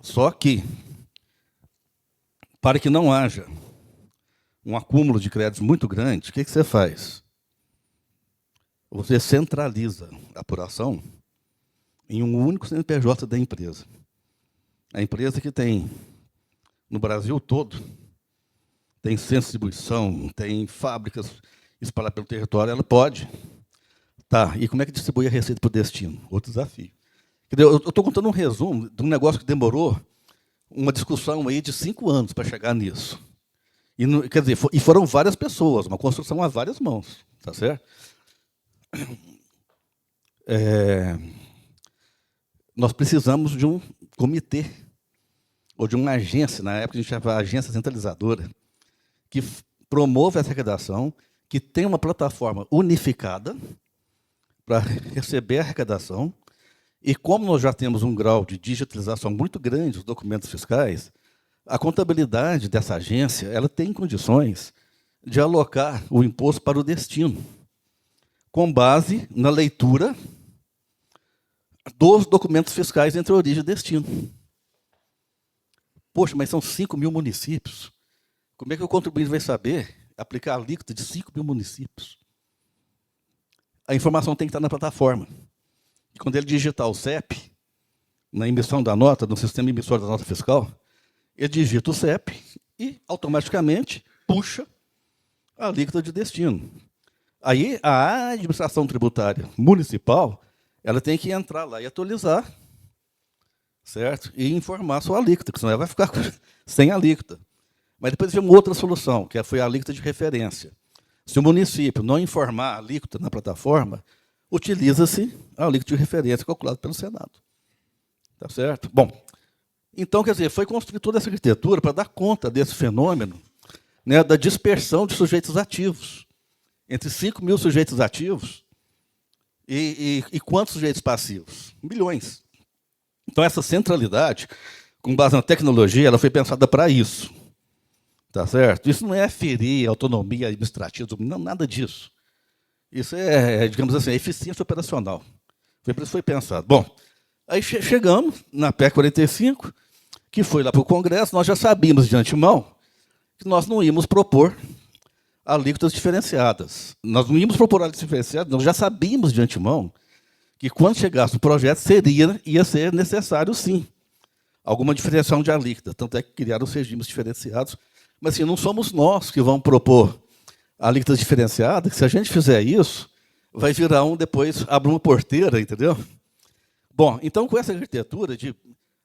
Só que, para que não haja um acúmulo de créditos muito grande, o que você faz? Você centraliza a apuração em um único CNPJ da empresa. A empresa que tem, no Brasil todo, tem centro de distribuição, tem fábricas espalhadas pelo território, ela pode. Tá, e como é que distribui a receita para o destino? Outro desafio. Eu estou contando um resumo de um negócio que demorou uma discussão aí de 5 anos para chegar nisso. E, quer dizer, e foram várias pessoas, uma construção a várias mãos, tá certo? Nós precisamos de um comitê, ou de uma agência, na época a gente chamava agência centralizadora, que promova essa arrecadação, que tem uma plataforma unificada para receber a arrecadação, e como nós já temos um grau de digitalização muito grande dos documentos fiscais, a contabilidade dessa agência ela tem condições de alocar o imposto para o destino, com base na leitura dos documentos fiscais entre origem e destino. Poxa, mas são 5.000 municípios. Como é que o contribuinte vai saber aplicar a alíquota de 5.000 municípios? A informação tem que estar na plataforma. E quando ele digitar o CEP, na emissão da nota, no sistema emissor da nota fiscal, ele digita o CEP e, automaticamente, puxa a alíquota de destino. Aí, a administração tributária municipal ela tem que entrar lá e atualizar, certo? E informar a sua alíquota, porque senão ela vai ficar sem alíquota. Mas depois veio uma outra solução, que foi a alíquota de referência. Se o município não informar a alíquota na plataforma, utiliza-se a alíquota de referência calculada pelo Senado. Tá certo? Bom, então, quer dizer, foi construída toda essa arquitetura para dar conta desse fenômeno, né, da dispersão de sujeitos ativos. Entre 5.000 sujeitos ativos e quantos sujeitos passivos? Milhões. Então, essa centralidade, com base na tecnologia, ela foi pensada para isso. Tá certo? Isso não é ferir a autonomia administrativa, não, nada disso. Isso é, digamos assim, eficiência operacional. Foi por isso que foi pensado. Bom, aí chegamos na PEC 45, que foi lá para o Congresso, nós já sabíamos de antemão que nós não íamos propor alíquotas diferenciadas. Nós não íamos propor alíquotas diferenciadas, nós já sabíamos de antemão que, quando chegasse o projeto, ia ser necessário, sim, alguma diferenciação de alíquota. Tanto é que criaram os regimes diferenciados. Mas, assim, não somos nós que vamos propor alíquotas diferenciadas, que se a gente fizer isso, vai virar depois abre uma porteira, entendeu? Bom, então, com essa arquitetura de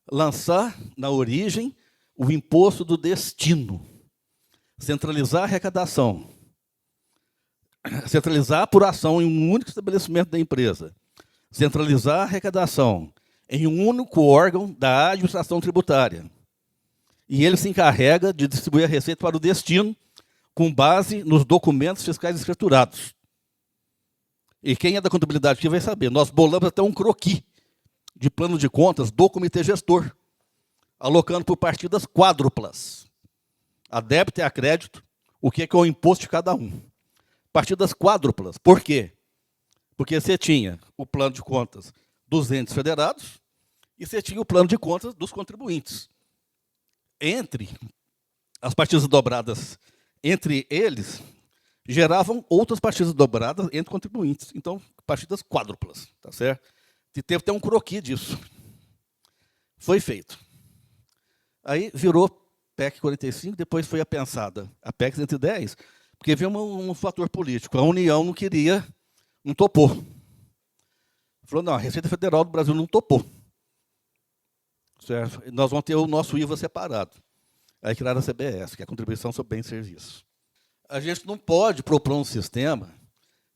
lançar na origem o imposto do destino, centralizar a arrecadação, centralizar a apuração em um único estabelecimento da empresa, centralizar a arrecadação em um único órgão da administração tributária. E ele se encarrega de distribuir a receita para o destino com base nos documentos fiscais escriturados. E quem é da contabilidade aqui vai saber. Nós bolamos até um croquis de plano de contas do comitê gestor, alocando por partidas quádruplas. A débito e a crédito, o que é o imposto de cada um. Partidas quádruplas. Por quê? Porque você tinha o plano de contas dos entes federados e você tinha o plano de contas dos contribuintes. Entre as partidas dobradas entre eles, geravam outras partidas dobradas entre contribuintes. Então, partidas quádruplas, tá certo? E teve até um croquis disso. Foi feito. Aí virou PEC 45, depois foi pensada a PEC 110, porque veio um fator político. A União não queria, não topou. Falou, não, a Receita Federal do Brasil não topou. Certo? Nós vamos ter o nosso IVA separado. Aí criaram a CBS, que é a Contribuição sobre Bens e Serviços. A gente não pode propor um sistema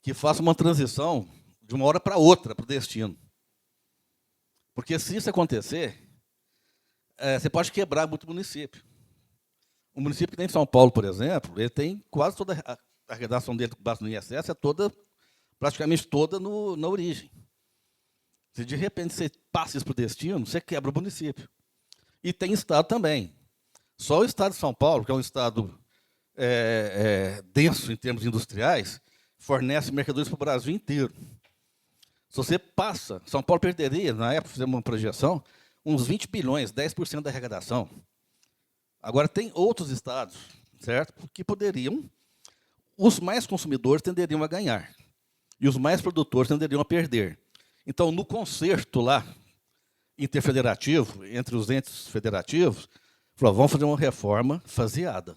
que faça uma transição de uma hora para outra para o destino. Porque se isso acontecer, você pode quebrar muito município. Um município que tem São Paulo, por exemplo, ele tem quase toda a arrecadação dele com base no ISS, praticamente toda na origem. Se de repente você passa isso para o destino, você quebra o município. E tem estado também. Só o estado de São Paulo, que é um estado denso em termos industriais, fornece mercadorias para o Brasil inteiro. Se você passa, São Paulo perderia, na época fizemos uma projeção, uns 20 bilhões, 10% da arrecadação. Agora, tem outros estados, certo? Que poderiam, os mais consumidores tenderiam a ganhar, e os mais produtores tenderiam a perder. Então, no concerto lá, interfederativo, entre os entes federativos, falou, vamos fazer uma reforma faseada.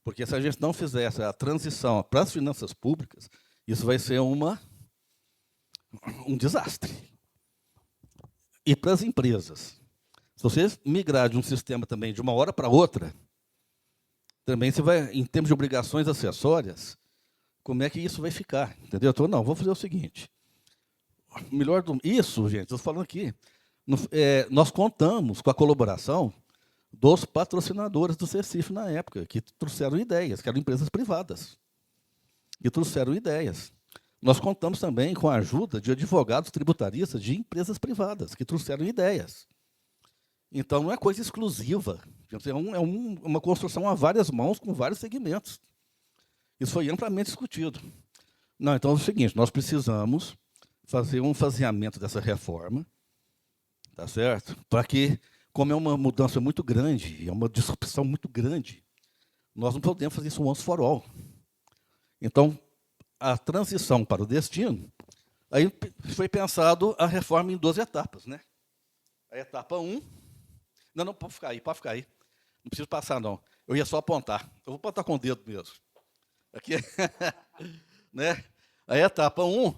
Porque se a gente não fizesse a transição para as finanças públicas, isso vai ser um desastre. E para as empresas, se você migrar de um sistema também de uma hora para outra, também você vai, em termos de obrigações acessórias, como é que isso vai ficar? Entendeu? Então, não, vou fazer o seguinte. Melhor isso, gente, estou falando aqui, nós contamos com a colaboração dos patrocinadores do CECIF na época, que trouxeram ideias, que eram empresas privadas, e trouxeram ideias. Nós contamos também com a ajuda de advogados tributaristas de empresas privadas, que trouxeram ideias. Então, não é coisa exclusiva, uma construção a várias mãos, com vários segmentos. Isso foi amplamente discutido. Não, então é o seguinte, nós precisamos fazer um faseamento dessa reforma, tá certo? Para que, como é uma mudança muito grande, é uma disrupção muito grande, nós não podemos fazer isso once for all. Então, a transição para o destino, aí foi pensado a reforma em 12 etapas, né? A etapa 1, não, pode ficar aí, não preciso passar, não. Eu ia só apontar, eu vou apontar com o dedo mesmo. Aqui, né? A etapa 1,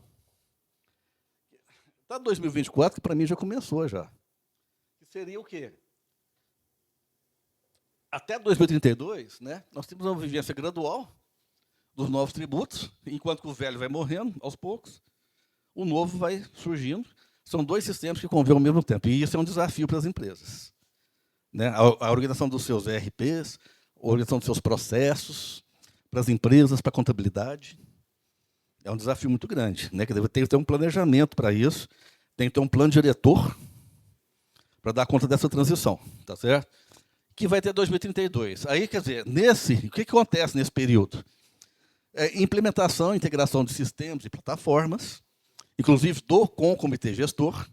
está 2024, que para mim já começou já. Que seria o quê? Até 2032, né, nós temos uma vivência gradual dos novos tributos, enquanto que o velho vai morrendo aos poucos, o novo vai surgindo. São dois sistemas que convivem ao mesmo tempo, e isso é um desafio para as empresas. Né? A organização dos seus ERPs, a organização dos seus processos, para as empresas, para a contabilidade. É um desafio muito grande, né? Que tem que ter um planejamento para isso, tem que ter um plano diretor para dar conta dessa transição, tá certo? Que vai ter 2032. Aí, quer dizer, o que acontece nesse período? Implementação, integração de sistemas e plataformas, inclusive com o comitê gestor,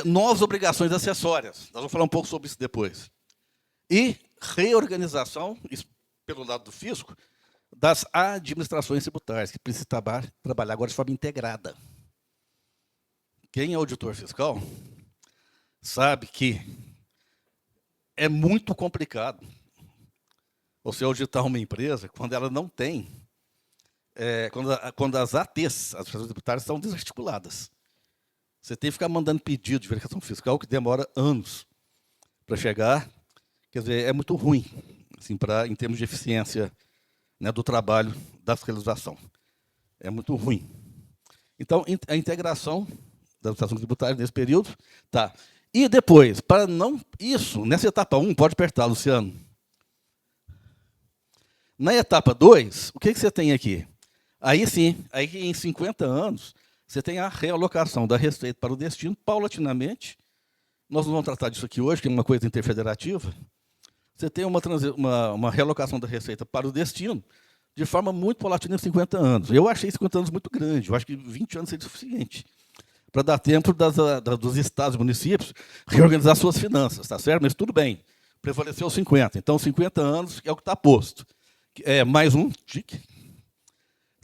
novas obrigações acessórias, nós vamos falar um pouco sobre isso depois, e reorganização, isso pelo lado do fisco, das administrações tributárias, que precisam trabalhar agora de forma integrada. Quem é auditor fiscal sabe que é muito complicado você auditar uma empresa quando ela não tem, quando as ATs, as administrações tributárias, estão desarticuladas. Você tem que ficar mandando pedido de verificação fiscal que demora anos para chegar. Quer dizer, é muito ruim, assim, em termos de eficiência, né, do trabalho da fiscalização. É muito ruim. Então, a integração da administração tributária nesse período. Tá. E depois, para não. Isso, nessa etapa 1, pode apertar, Luciano. Na etapa 2, o que você tem aqui? Aí sim, aí em 50 anos, você tem a realocação da receita para o destino, paulatinamente. Nós não vamos tratar disso aqui hoje, que é uma coisa interfederativa. Você tem uma realocação da receita para o destino de forma muito paulatina em 50 anos. Eu achei 50 anos muito grande, eu acho que 20 anos seria suficiente para dar tempo dos estados e municípios reorganizar suas finanças, tá certo? Mas tudo bem, prevaleceu 50. Então, 50 anos é o que está posto. Mais um tique.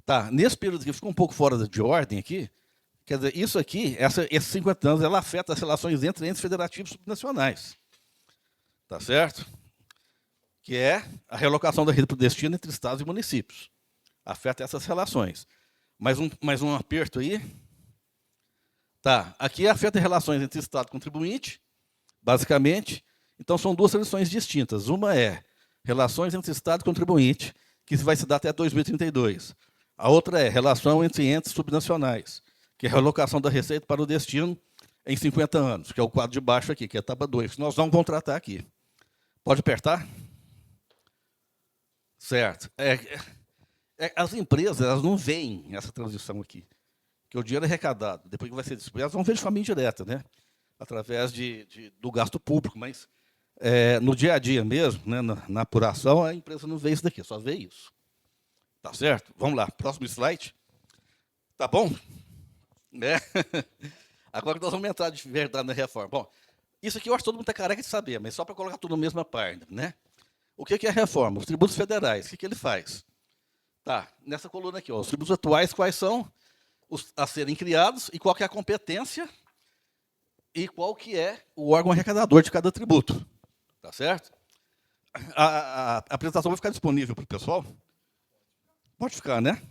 Tá, nesse período que ficou um pouco fora de ordem aqui, quer dizer, isso aqui, esses 50 anos, ela afeta as relações entre entes federativos subnacionais. Tá certo? Que é a realocação da rede para o destino entre estados e municípios. Afeta essas relações. Mais um aperto aí. Tá, aqui afeta relações entre estado e contribuinte, basicamente. Então, são duas relações distintas. Uma é relações entre estado e contribuinte, que vai se dar até 2032. A outra é relação entre entes subnacionais, que é a realocação da receita para o destino em 50 anos, que é o quadro de baixo aqui, que é a etapa 2, que nós vamos contratar aqui. Pode apertar? Certo. As empresas, elas não veem essa transição aqui, que o dinheiro é arrecadado, depois que vai ser distribuído, elas vão ver de forma indireta, né? Através do gasto público, mas no dia a dia mesmo, né, na apuração, a empresa não vê isso daqui, só vê isso. Tá certo? Vamos lá, próximo slide. Tá bom? Agora nós vamos entrar de verdade na reforma. Bom, isso aqui eu acho que todo mundo está careca de saber, mas só para colocar tudo na mesma página, né? O que é a reforma? Os tributos federais, o que ele faz? Tá, nessa coluna aqui, ó, os tributos atuais, quais são os a serem criados e qual que é a competência e qual que é o órgão arrecadador de cada tributo. Tá certo? A apresentação vai ficar disponível para o pessoal? Pode ficar, né?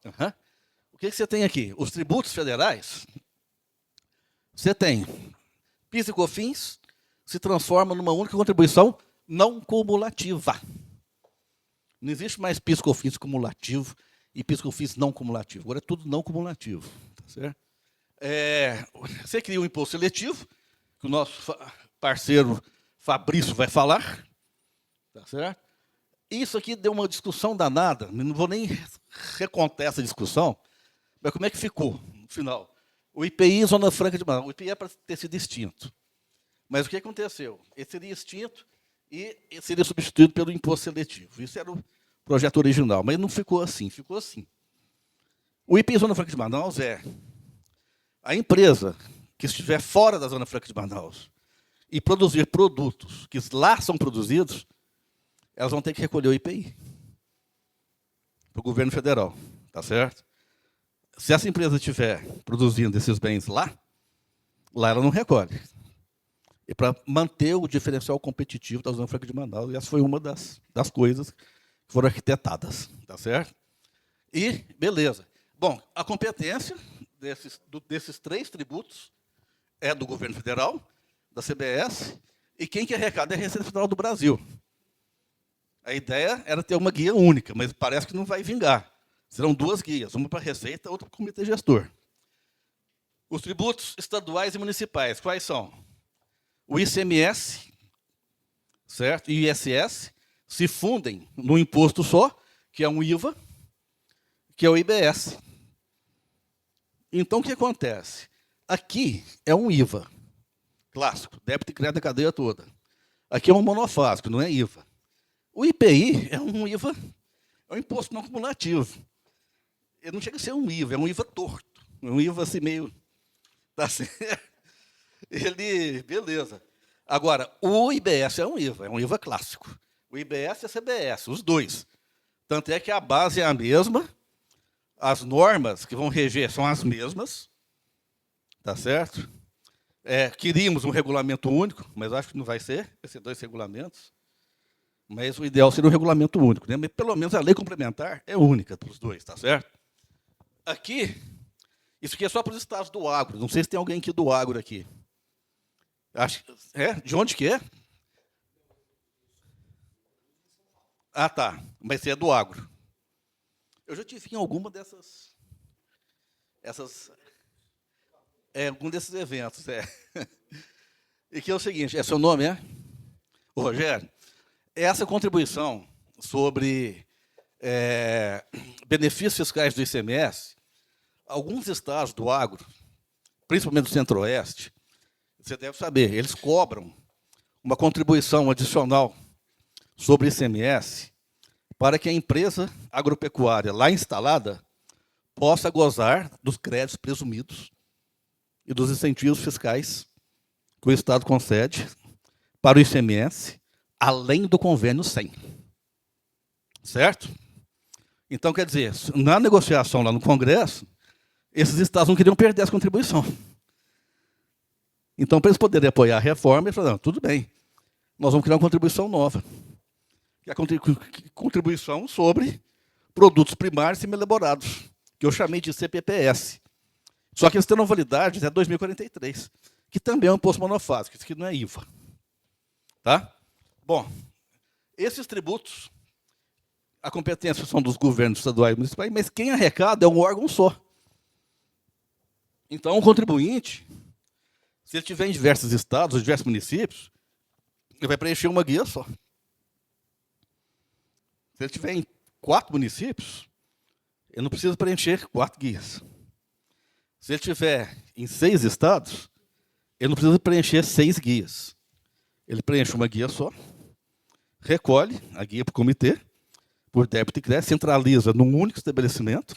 Uhum. O que você tem aqui? Os tributos federais. Você tem PIS e COFINS se transforma numa única contribuição não cumulativa. Não existe mais PIS e COFINS cumulativo e PIS e COFINS não cumulativo. Agora é tudo não cumulativo. Tá certo? Você cria um imposto seletivo, que o nosso parceiro Fabrício vai falar. Tá certo? Isso aqui deu uma discussão danada, não vou nem recontar essa discussão, mas como é que ficou no final? O IPI, Zona Franca de Manaus, o IPI é para ter sido extinto. Mas o que aconteceu? Ele seria extinto e seria substituído pelo imposto seletivo. Isso era o projeto original, mas não ficou assim, ficou assim. O IPI Zona Franca de Manaus é a empresa que estiver fora da Zona Franca de Manaus e produzir produtos que lá são produzidos, elas vão ter que recolher o IPI para o governo federal, tá certo? Se essa empresa estiver produzindo esses bens lá ela não recolhe. E para manter o diferencial competitivo da Zona Franca de Manaus, e essa foi uma das coisas que foram arquitetadas, tá certo? E, beleza. Bom, a competência desses 3 tributos é do governo federal, da CBS, e quem que arrecada é a Receita Federal do Brasil. A ideia era ter uma guia única, mas parece que não vai vingar. Serão 2 guias, uma para a Receita, outra para o Comitê Gestor. Os tributos estaduais e municipais, quais são? O ICMS, certo? E o ISS se fundem num imposto só, que é um IVA, que é o IBS. Então, o que acontece? Aqui é um IVA clássico, débito e crédito da cadeia toda. Aqui é um monofásico, não é IVA. O IPI é um IVA, é um imposto não cumulativo. Ele não chega a ser um IVA, é um IVA torto. É um IVA assim meio... Tá certo? Ele... Beleza. Agora, o IBS é um IVA clássico. O IBS e a CBS, os dois. Tanto é que a base é a mesma, as normas que vão reger são as mesmas, tá certo? Queríamos um regulamento único, mas acho que não vai ser 2 regulamentos. Mas o ideal seria um regulamento único, né? Mas, pelo menos a lei complementar é única para os 2, tá certo? Aqui, isso aqui é só para os estados do agro. Não sei se tem alguém aqui do agro aqui. Acho, de onde que é? Ah, tá. Mas você é do agro. Eu já tive em alguma dessas... algum desses eventos, E que é o seguinte, seu nome é? O Rogério? Essa contribuição sobre benefícios fiscais do ICMS, alguns estados do agro, principalmente do Centro-Oeste, você deve saber, eles cobram uma contribuição adicional sobre ICMS para que a empresa agropecuária lá instalada possa gozar dos créditos presumidos e dos incentivos fiscais que o Estado concede para o ICMS, além do convênio 100. Certo? Então, quer dizer, na negociação lá no Congresso, esses estados não queriam perder essa contribuição. Então, para eles poderem apoiar a reforma, eles falaram, tudo bem, nós vamos criar uma contribuição nova, que é a contribuição sobre produtos primários e semi-elaborados, que eu chamei de CPPS. Só que eles terão validade até 2043, que também é um imposto monofásico, isso aqui não é IVA. Tá? Bom, esses tributos, a competência são dos governos estaduais e municipais, mas quem arrecada é um órgão só. Então, o contribuinte, se ele estiver em diversos estados, ou diversos municípios, ele vai preencher uma guia só. Se ele estiver em 4 municípios, ele não precisa preencher 4 guias. Se ele estiver em 6 estados, ele não precisa preencher 6 guias. Ele preenche uma guia só, recolhe a guia para o comitê, por débito e crédito, centraliza num único estabelecimento,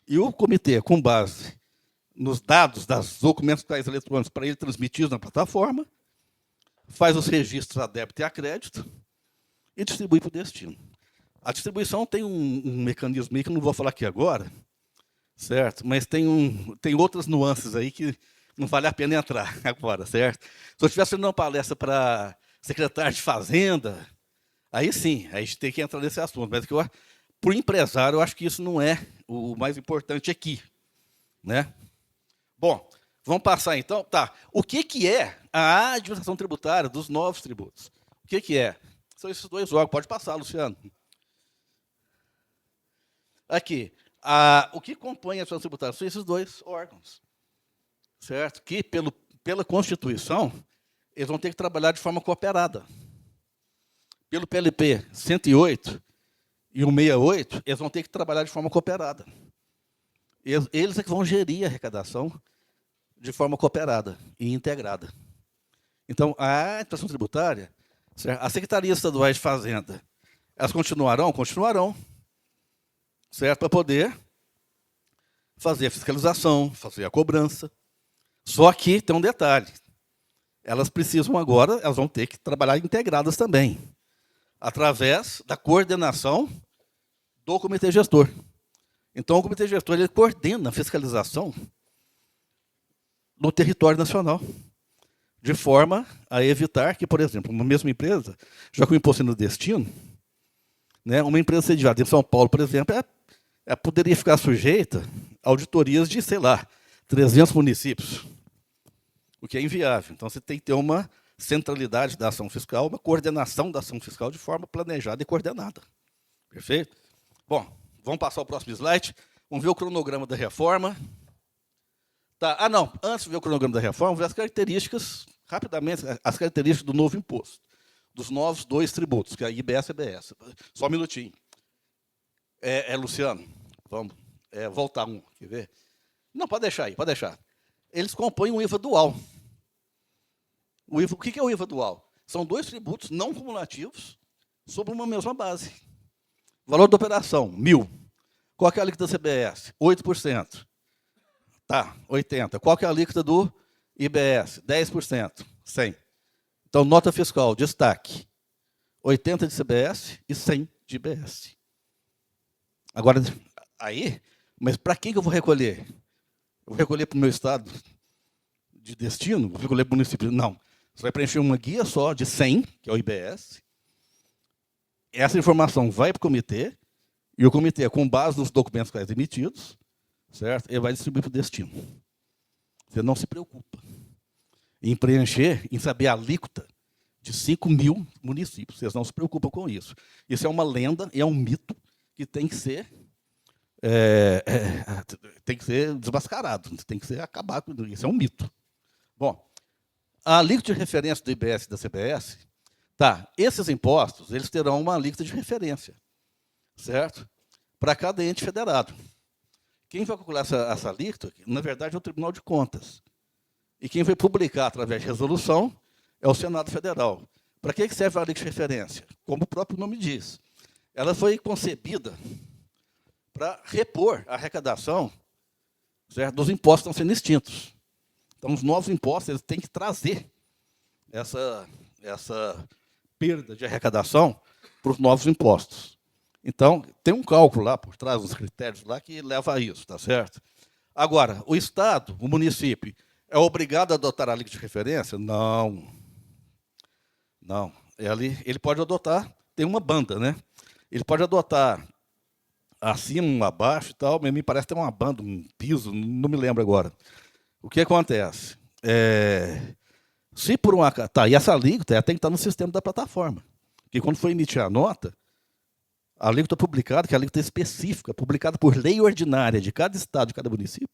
e o comitê, com base nos dados das documentos eletrônicos para ele transmitidos na plataforma, faz os registros a débito e a crédito e distribui para o destino. A distribuição tem um mecanismo aí que eu não vou falar aqui agora, certo? Mas tem outras nuances aí que não vale a pena entrar agora, certo? Se eu estivesse dando uma palestra para secretário de Fazenda, aí sim, a gente tem que entrar nesse assunto. Mas por empresário, eu acho que isso não é o mais importante aqui, né? Bom, vamos passar então. Tá. O que é a administração tributária dos novos tributos? O que é? São esses dois órgãos. Pode passar, Luciano. Aqui. O que compõe a administração tributária são esses dois órgãos, certo? Que, pela Constituição, eles vão ter que trabalhar de forma cooperada. Pelo PLP 108 e o 68, eles vão ter que trabalhar de forma cooperada. Eles é que vão gerir a arrecadação de forma cooperada e integrada. Então, a administração tributária, as secretarias estaduais de Fazenda, elas continuarão? Continuarão, certo? Para poder fazer a fiscalização, fazer a cobrança. Só que tem um detalhe. Elas precisam agora, elas vão ter que trabalhar integradas também, através da coordenação do comitê gestor. Então, o comitê gestor ele coordena a fiscalização no território nacional, de forma a evitar que, por exemplo, uma mesma empresa, já com o imposto no destino, né, uma empresa sediada em São Paulo, por exemplo, poderia ficar sujeita a auditorias de, sei lá, 300 municípios, o que é inviável. Então, você tem que ter uma centralidade da ação fiscal, uma coordenação da ação fiscal de forma planejada e coordenada. Perfeito? Bom, vamos passar ao próximo slide. Vamos ver o cronograma da reforma. Tá. Não, antes de ver o cronograma da reforma, vamos ver as características, rapidamente, as características do novo imposto, dos novos dois tributos, que é a IBS e ABS. Só um minutinho. Luciano, vamos voltar um, quer ver? Não, pode deixar aí, pode deixar. Eles compõem um IVA dual. O que é o IVA dual? São dois tributos não cumulativos sobre uma mesma base. Valor da operação, 1.000. Qual que é a alíquota da CBS? 8%. Tá, 80%. Qual que é a alíquota do IBS? 10%. 100. Então, nota fiscal, destaque. 80 de CBS e 100 de IBS. Agora, mas para quem que eu vou recolher? Eu vou recolher para o meu estado de destino? Vou recolher para o município? Não. Você vai preencher uma guia só de 100, que é o IBS. Essa informação vai para o comitê, e o comitê, com base nos documentos fiscais emitidos, certo? Ele vai distribuir para o destino. Você não se preocupa em preencher, em saber a alíquota de 5.000 municípios. Vocês não se preocupam com isso. Isso é uma lenda, é um mito que tem que ser desmascarado, tem que ser acabado. Isso é um mito. Bom, a alíquota de referência do IBS e da CBS, esses impostos eles terão uma alíquota de referência, certo? Para cada ente federado. Quem vai calcular essa alíquota, na verdade, é o Tribunal de Contas. E quem vai publicar através de resolução é o Senado Federal. Para que serve a alíquota de referência? Como o próprio nome diz. Ela foi concebida para repor a arrecadação, certo, dos impostos que estão sendo extintos. Então, os novos impostos eles têm que trazer essa perda de arrecadação para os novos impostos. Então, tem um cálculo lá por trás, uns critérios lá que leva a isso, tá certo? Agora, o Estado, o município, é obrigado a adotar a alíquota de referência? Não. Não. Ele pode adotar, tem uma banda, né? Ele pode adotar acima, abaixo e tal, mas me parece ter uma banda, um piso, não me lembro agora. O que acontece? Se por uma... e essa alíquota tem que estar no sistema da plataforma. Porque quando for emitir a nota, a alíquota publicada, que é a alíquota específica, publicada por lei ordinária de cada estado, de cada município,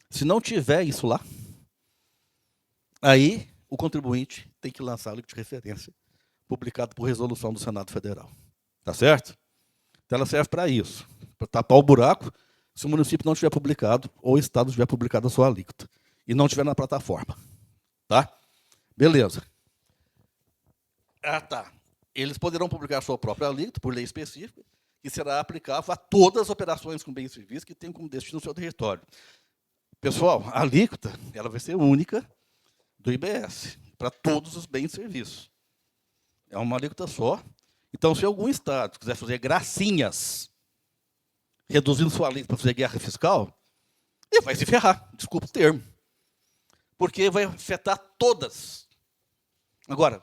se não tiver isso lá, aí o contribuinte tem que lançar a alíquota de referência, publicada por resolução do Senado Federal. Tá certo? Então ela serve para isso, para tapar o buraco se o município não tiver publicado ou o estado tiver publicado a sua alíquota e não tiver na plataforma. Tá? Beleza. Eles poderão publicar a sua própria alíquota, por lei específica, que será aplicável a todas as operações com bens civis que tenham como destino o seu território. Pessoal, a alíquota ela vai ser única do IBS para todos os bens e serviços. É uma alíquota só. Então, se algum Estado quiser fazer gracinhas, reduzindo sua alíquota para fazer guerra fiscal, ele vai se ferrar, desculpa o termo. Porque vai afetar todas. Agora,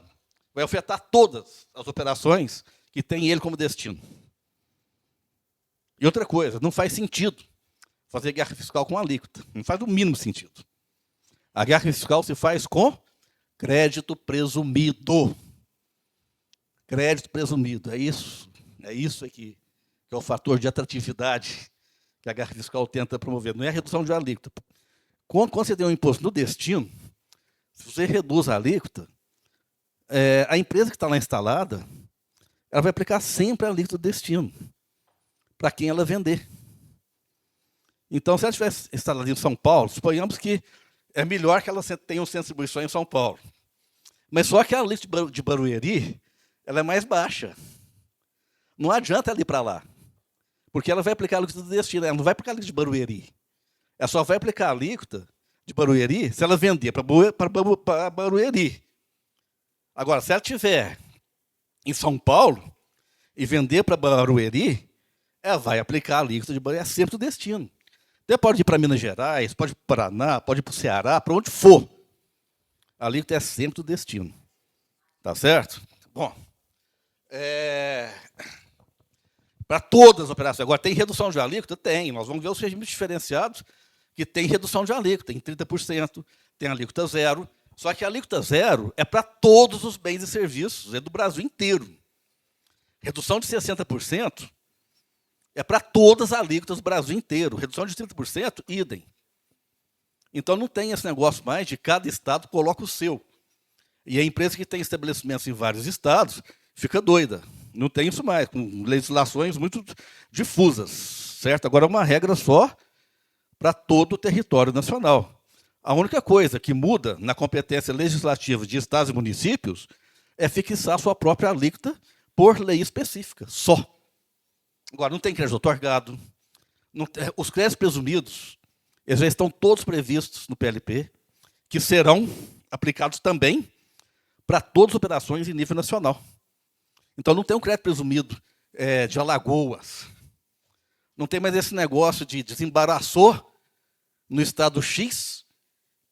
vai afetar todas as operações que tem ele como destino. E outra coisa, não faz sentido fazer guerra fiscal com alíquota. Não faz o mínimo sentido. A guerra fiscal se faz com crédito presumido. Crédito presumido, é isso que é o fator de atratividade que a guerra fiscal tenta promover. Não é a redução de alíquota. Quando você tem um imposto no destino, se você reduz a alíquota, a empresa que está lá instalada, ela vai aplicar sempre a alíquota do destino para quem ela vender. Então, se ela estiver instalada em São Paulo, suponhamos que é melhor que ela tenha um centro de distribuição em São Paulo. Mas só que a alíquota de Barueri ela é mais baixa. Não adianta ela ir para lá, porque ela vai aplicar a alíquota do destino, ela não vai aplicar a alíquota de Barueri. Ela só vai aplicar a alíquota de Barueri se ela vender para Barueri. Agora, se ela estiver em São Paulo e vender para Barueri, ela vai aplicar a alíquota de Barueri, é sempre o destino. Então, pode ir para Minas Gerais, pode ir para o Paraná, pode ir para o Ceará, para onde for. A alíquota é sempre o destino. Tá certo? Bom, para todas as operações. Agora, tem redução de alíquota? Tem. Nós vamos ver os regimes diferenciados que tem redução de alíquota. Tem 30%, tem alíquota zero. Só que a alíquota zero é para todos os bens e serviços, é do Brasil inteiro. Redução de 60% é para todas as alíquotas do Brasil inteiro. Redução de 30%, idem. Então, não tem esse negócio mais de cada estado coloca o seu. E a empresa que tem estabelecimentos em vários estados fica doida. Não tem isso mais, com legislações muito difusas, certo? Agora é uma regra só para todo o território nacional. A única coisa que muda na competência legislativa de estados e municípios é fixar a sua própria alíquota por lei específica, só. Agora, não tem crédito otorgado, os créditos presumidos, eles já estão todos previstos no PLP, que serão aplicados também para todas as operações em nível nacional. Então, não tem um crédito presumido de Alagoas. Não tem mais esse negócio de desembaraçou no estado X,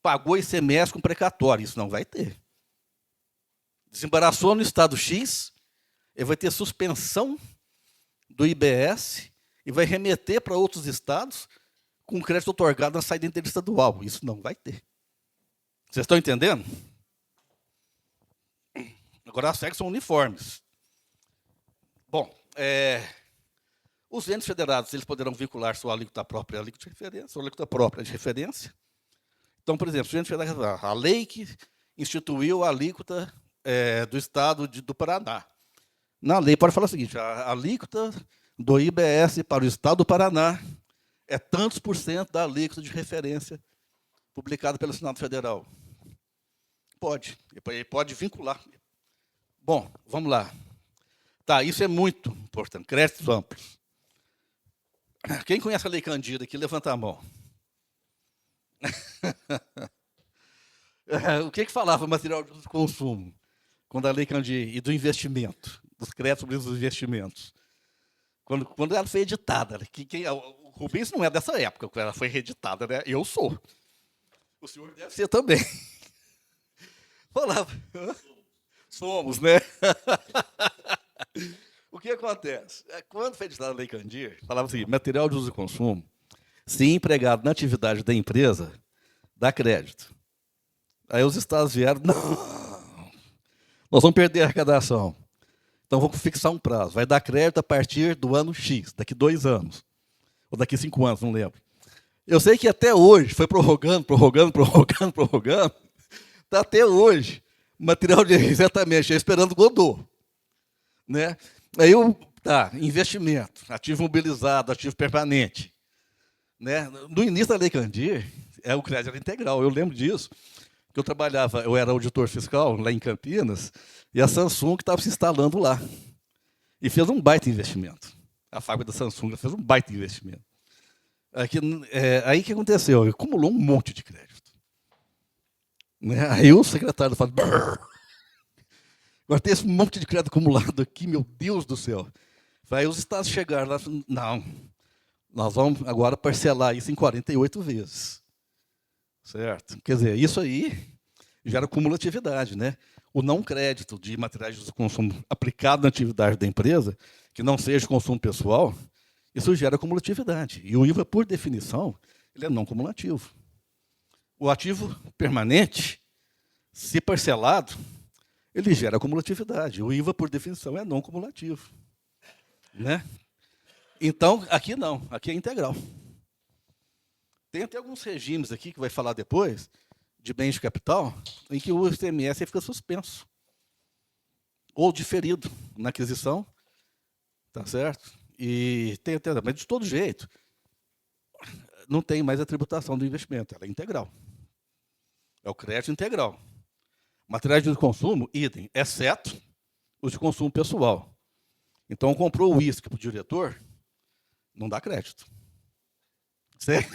pagou ICMS com precatório. Isso não vai ter. Desembaraçou no estado X, ele vai ter suspensão do IBS e vai remeter para outros estados com crédito otorgado na saída interestadual. Isso não vai ter. Vocês estão entendendo? Agora, as regras são uniformes. Bom, os entes federados eles poderão vincular sua alíquota própria à alíquota de referência, sua alíquota própria de referência. Então, por exemplo, a lei que instituiu a alíquota do Estado do Paraná. Na lei pode falar o seguinte, a alíquota do IBS para o Estado do Paraná é tantos por cento da alíquota de referência publicada pelo Senado Federal. Pode, ele pode vincular. Bom, vamos lá. Tá, isso é muito importante, créditos amplos. Quem conhece a Lei Candir aqui, levanta a mão. O que falava material de uso e consumo? Quando a Lei Candir e do investimento, dos créditos sobre os investimentos. Quando ela foi editada, o Rubens não é dessa época, quando ela foi reeditada, né? Eu sou. O senhor deve ser também. Falava, somos, né? O que acontece? Quando foi editada a Lei Candir, falava assim, material de uso e consumo, se empregado na atividade da empresa, dá crédito. Aí os estados vieram, não, nós vamos perder a arrecadação. Então, vamos fixar um prazo. Vai dar crédito a partir do ano X, daqui 2 anos. Ou daqui 5 anos, não lembro. Eu sei que até hoje, foi prorrogando. Está até hoje. Material de exatamente, esperando o Godot. Né? Aí, investimento, ativo mobilizado, ativo permanente. Né? No início da Lei Candir, o crédito era integral, eu lembro disso. Que eu era auditor fiscal lá em Campinas, e a Samsung estava se instalando lá. E fez um baita investimento. A fábrica da Samsung fez um baita investimento. Aqui, aí o que aconteceu? Acumulou um monte de crédito. Né? Aí o secretário fala, "Brrr, agora tem esse monte de crédito acumulado aqui, meu Deus do céu. Aí os estados chegaram lá e falaram, não, nós vamos agora parcelar isso em 48 vezes. Certo? Quer dizer, isso aí gera cumulatividade, né? O não crédito de materiais de consumo aplicado na atividade da empresa, que não seja consumo pessoal, isso gera cumulatividade. E o IVA, por definição, ele é não cumulativo. O ativo permanente, se parcelado, ele gera cumulatividade. O IVA, por definição, é não cumulativo. Né? Então, aqui não, aqui é integral. Tem até alguns regimes aqui, que vai falar depois, de bens de capital, em que o ICMS fica suspenso. Ou diferido na aquisição, tá certo? E tem até, mas de todo jeito, não tem mais a tributação do investimento, ela é integral. É o crédito integral. Materiais de consumo, idem, exceto os de consumo pessoal. Então, comprou o uísque para o diretor, não dá crédito. Certo?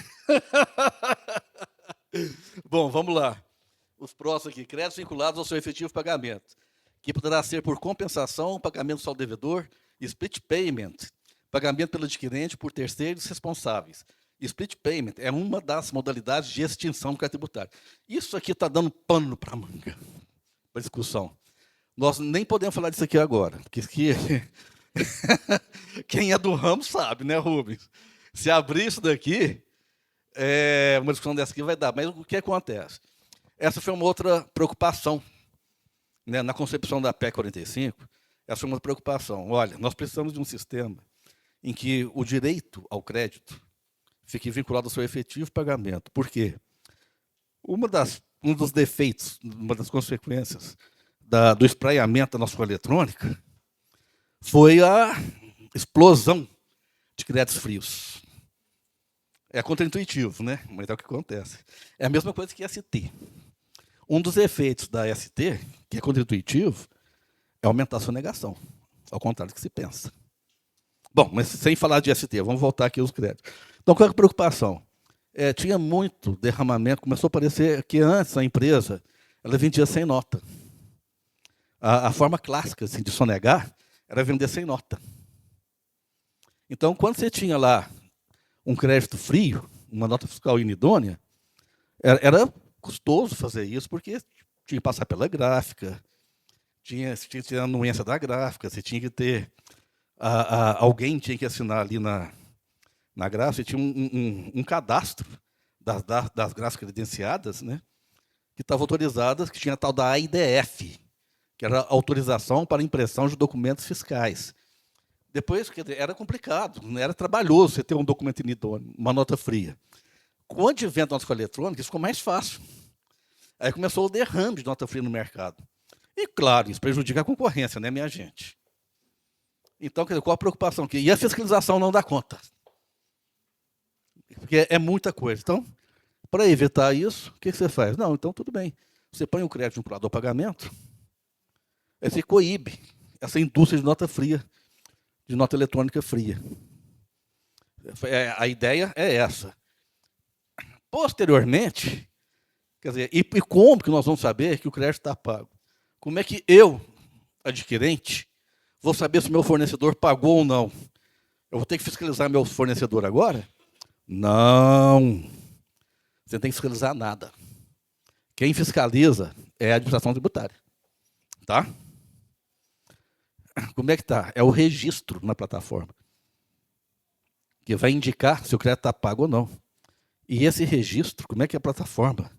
Bom, vamos lá. Os próximos aqui, créditos vinculados ao seu efetivo pagamento, que poderá ser por compensação, pagamento ao devedor, split payment, pagamento pelo adquirente por terceiros responsáveis. Split payment é uma das modalidades de extinção do crédito tributário. Isso aqui está dando pano para a manga, para discussão. Nós nem podemos falar disso aqui agora, porque quem é do ramo sabe, né, Rubens? Se abrir isso daqui, uma discussão dessa aqui vai dar. Mas o que acontece? Essa foi uma outra preocupação, né, na concepção da PEC 45. Essa foi uma preocupação. Olha, nós precisamos de um sistema em que o direito ao crédito fique vinculado ao seu efetivo pagamento. Por quê? Um dos defeitos, uma das consequências do espraiamento da nossa folha eletrônica foi a explosão de créditos frios. É contraintuitivo, né? Mas é o que acontece. É a mesma coisa que ST. Um dos efeitos da ST, que é contraintuitivo, é aumentar a sonegação, ao contrário do que se pensa. Bom, mas sem falar de ST, vamos voltar aqui aos créditos. Então, qual é a preocupação? Tinha muito derramamento, começou a parecer que antes a empresa ela vendia sem nota. A forma clássica assim, de sonegar era vender sem nota. Então, quando você tinha lá um crédito frio, uma nota fiscal inidônea, era custoso fazer isso, porque tinha que passar pela gráfica, tinha que ter a anuência da gráfica, você tinha que ter alguém tinha que assinar ali na gráfica, tinha um cadastro das gráficas credenciadas, né, que estava autorizadas, que tinha a tal da AIDF, que era autorização para impressão de documentos fiscais. Depois, era complicado, era trabalhoso você ter um documento inidôneo, uma nota fria. Com o advento da nota eletrônica, isso ficou mais fácil. Aí começou o derrame de nota fria no mercado. E, claro, isso prejudica a concorrência, né, minha gente? Então, qual a preocupação aqui? E a fiscalização não dá conta. Porque é muita coisa. Então, para evitar isso, o que você faz? Não, então tudo bem. Você põe o crédito vinculado ao pagamento, aí você coíbe essa indústria de nota fria, de nota eletrônica fria. A ideia é essa. Posteriormente, quer dizer, e como que nós vamos saber que o crédito está pago? Como é que eu, adquirente, vou saber se o meu fornecedor pagou ou não? Eu vou ter que fiscalizar meu fornecedor agora? Não. Você não tem que fiscalizar nada. Quem fiscaliza é a administração tributária. Tá? Como é que está? É o registro na plataforma, que vai indicar se o crédito está pago ou não. E esse registro, como é que a plataforma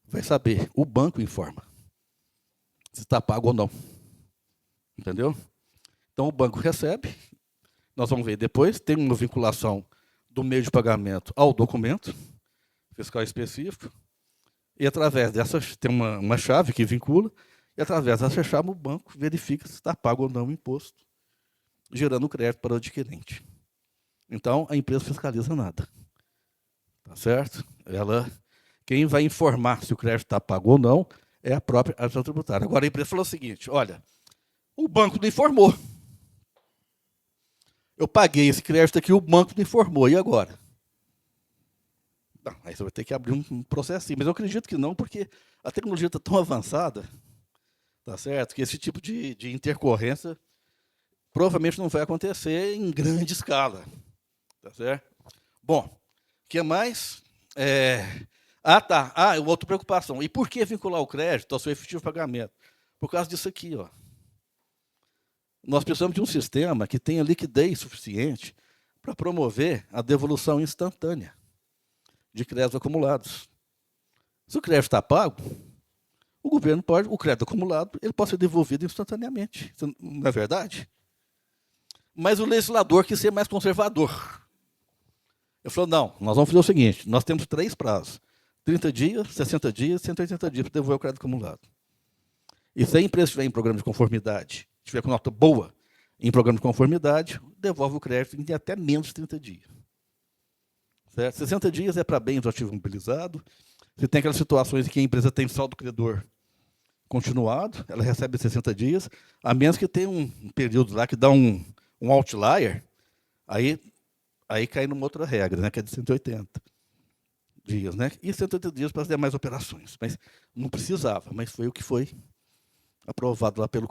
vai saber? O banco informa se está pago ou não. Entendeu? Então, o banco recebe, nós vamos ver depois, tem uma vinculação do meio de pagamento ao documento fiscal específico, e através dessa, tem uma chave que vincula, e através dessa chave o banco verifica se está pago ou não o imposto, gerando crédito para o adquirente. Então, a empresa fiscaliza nada. Tá certo? Quem vai informar se o crédito está pago ou não é a própria administração tributária. Agora, a empresa falou o seguinte, olha, o banco não informou. Eu paguei esse crédito aqui, o banco não informou, e agora? Não, aí você vai ter que abrir um processinho. Mas eu acredito que não, porque a tecnologia está tão avançada, tá certo? Que esse tipo de intercorrência provavelmente não vai acontecer em grande escala. Tá certo? Bom, o que mais? Tá. Outra preocupação. E por que vincular o crédito ao seu efetivo pagamento? Por causa disso aqui, ó. Nós precisamos de um sistema que tenha liquidez suficiente para promover a devolução instantânea de créditos acumulados. Se o crédito está pago, o governo pode, o crédito acumulado, ele pode ser devolvido instantaneamente. Não é verdade? Mas o legislador quis ser mais conservador. Ele falou, não, nós vamos fazer o seguinte, nós temos 3 prazos. 30 dias, 60 dias, 180 dias para devolver o crédito acumulado. E se a empresa estiver em programa de conformidade, estiver com nota boa em programa de conformidade, devolve o crédito em até menos de 30 dias. Certo? 60 dias é para bens do ativo imobilizado. Você tem aquelas situações em que a empresa tem saldo credor continuado, ela recebe 60 dias, a menos que tenha um período lá que dá um outlier, aí cai numa outra regra, né, que é de 180 dias. Né? E 180 dias para fazer mais operações. Mas não precisava, mas foi o que foi aprovado lá pelo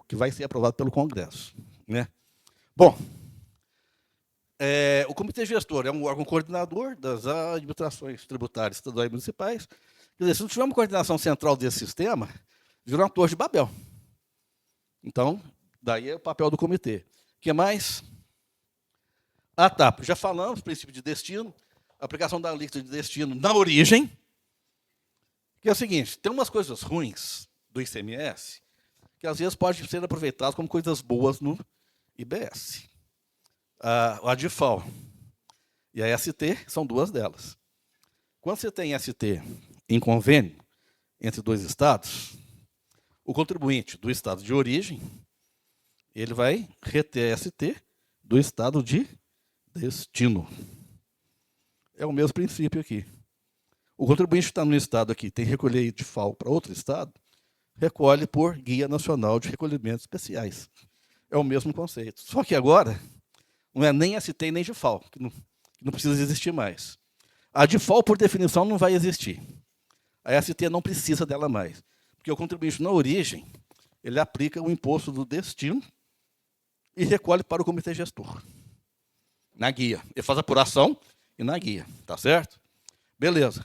que vai ser aprovado pelo Congresso. Né? Bom, o Comitê Gestor é um órgão coordenador das administrações tributárias estaduais e municipais. Quer dizer, se não tiver uma coordenação central desse sistema, vira uma torre de Babel. Então, daí é o papel do comitê. O que mais? Já falamos, princípio de destino, aplicação da alíquota de destino na origem, que é o seguinte, tem umas coisas ruins do ICMS, que às vezes podem ser aproveitadas como coisas boas no IBS. A DIFAL e a ST são 2 delas. Quando você tem ST em convênio entre 2 estados, o contribuinte do estado de origem, ele vai reter ST do estado de destino. É o mesmo princípio aqui. O contribuinte que está no estado aqui tem que recolher DIFAL para outro estado, recolhe por Guia Nacional de Recolhimentos Especiais. É o mesmo conceito. Só que agora, não é nem ST nem DIFAL, que não precisa existir mais. A DIFAL, por definição, não vai existir. A ST não precisa dela mais. Porque o contribuinte na origem, ele aplica o imposto do destino e recolhe para o comitê gestor. Na guia. Ele faz apuração e na guia. Tá certo? Beleza.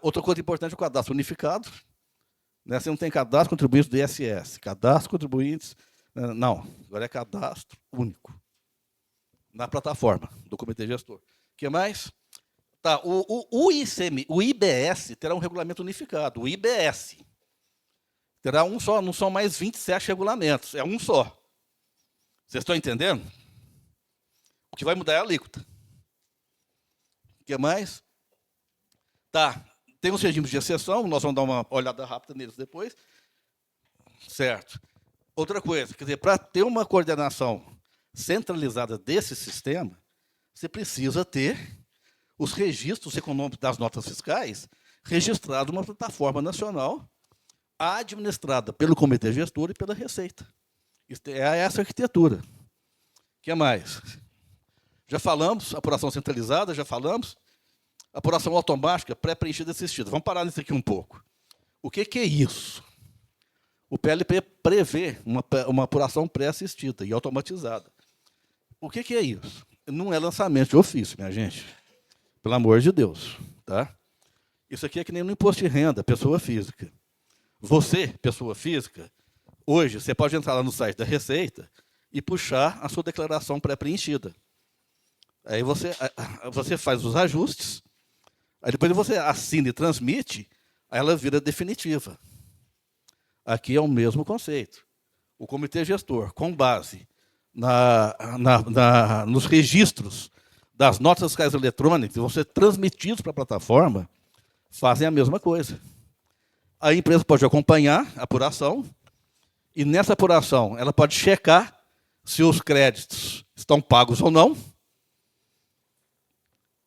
Outra coisa importante é o cadastro unificado. Né? Você não tem cadastro contribuinte do ISS. Cadastro contribuintes... Não, agora é cadastro único. Na plataforma do comitê gestor. O que mais? O IBS terá um regulamento unificado. O IBS terá um só, não são mais 27 regulamentos. É um só. Vocês estão entendendo? O que vai mudar é a alíquota. O que mais? Tem os regimes de exceção, nós vamos dar uma olhada rápida neles depois. Certo. Outra coisa, quer dizer, para ter uma coordenação centralizada desse sistema, você precisa ter os registros econômicos das notas fiscais registrados numa plataforma nacional administrada pelo comitê gestor e pela Receita. É essa arquitetura. O que mais? Já falamos, apuração centralizada, já falamos. Apuração automática, pré-preenchida e assistida. Vamos parar nisso aqui um pouco. O que é isso? O PLP prevê uma apuração pré-assistida e automatizada. O que é isso? Não é lançamento de ofício, minha gente. Pelo amor de Deus. Tá? Isso aqui é que nem no imposto de renda, pessoa física. Você, pessoa física, hoje você pode entrar lá no site da Receita e puxar a sua declaração pré-preenchida. Aí você faz os ajustes, aí depois você assina e transmite, aí ela vira definitiva. Aqui é o mesmo conceito. O comitê gestor, com base nos registros das notas fiscais eletrônicas, vão ser transmitidos para a plataforma, fazem a mesma coisa. A empresa pode acompanhar a apuração, e nessa apuração ela pode checar se os créditos estão pagos ou não,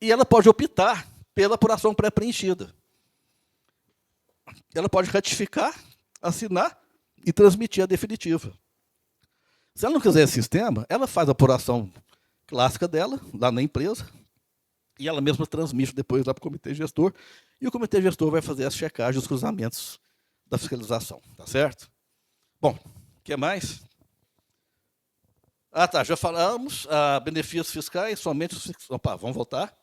e ela pode optar pela apuração pré-preenchida. Ela pode ratificar, assinar e transmitir a definitiva. Se ela não quiser esse sistema, ela faz a apuração clássica dela, lá na empresa, e ela mesma transmite depois lá para o comitê gestor, e o comitê gestor vai fazer as checagens, os cruzamentos da fiscalização, tá certo? Bom, o que mais? Ah, tá, já falamos, benefícios fiscais, somente os fixados, opa, vamos voltar.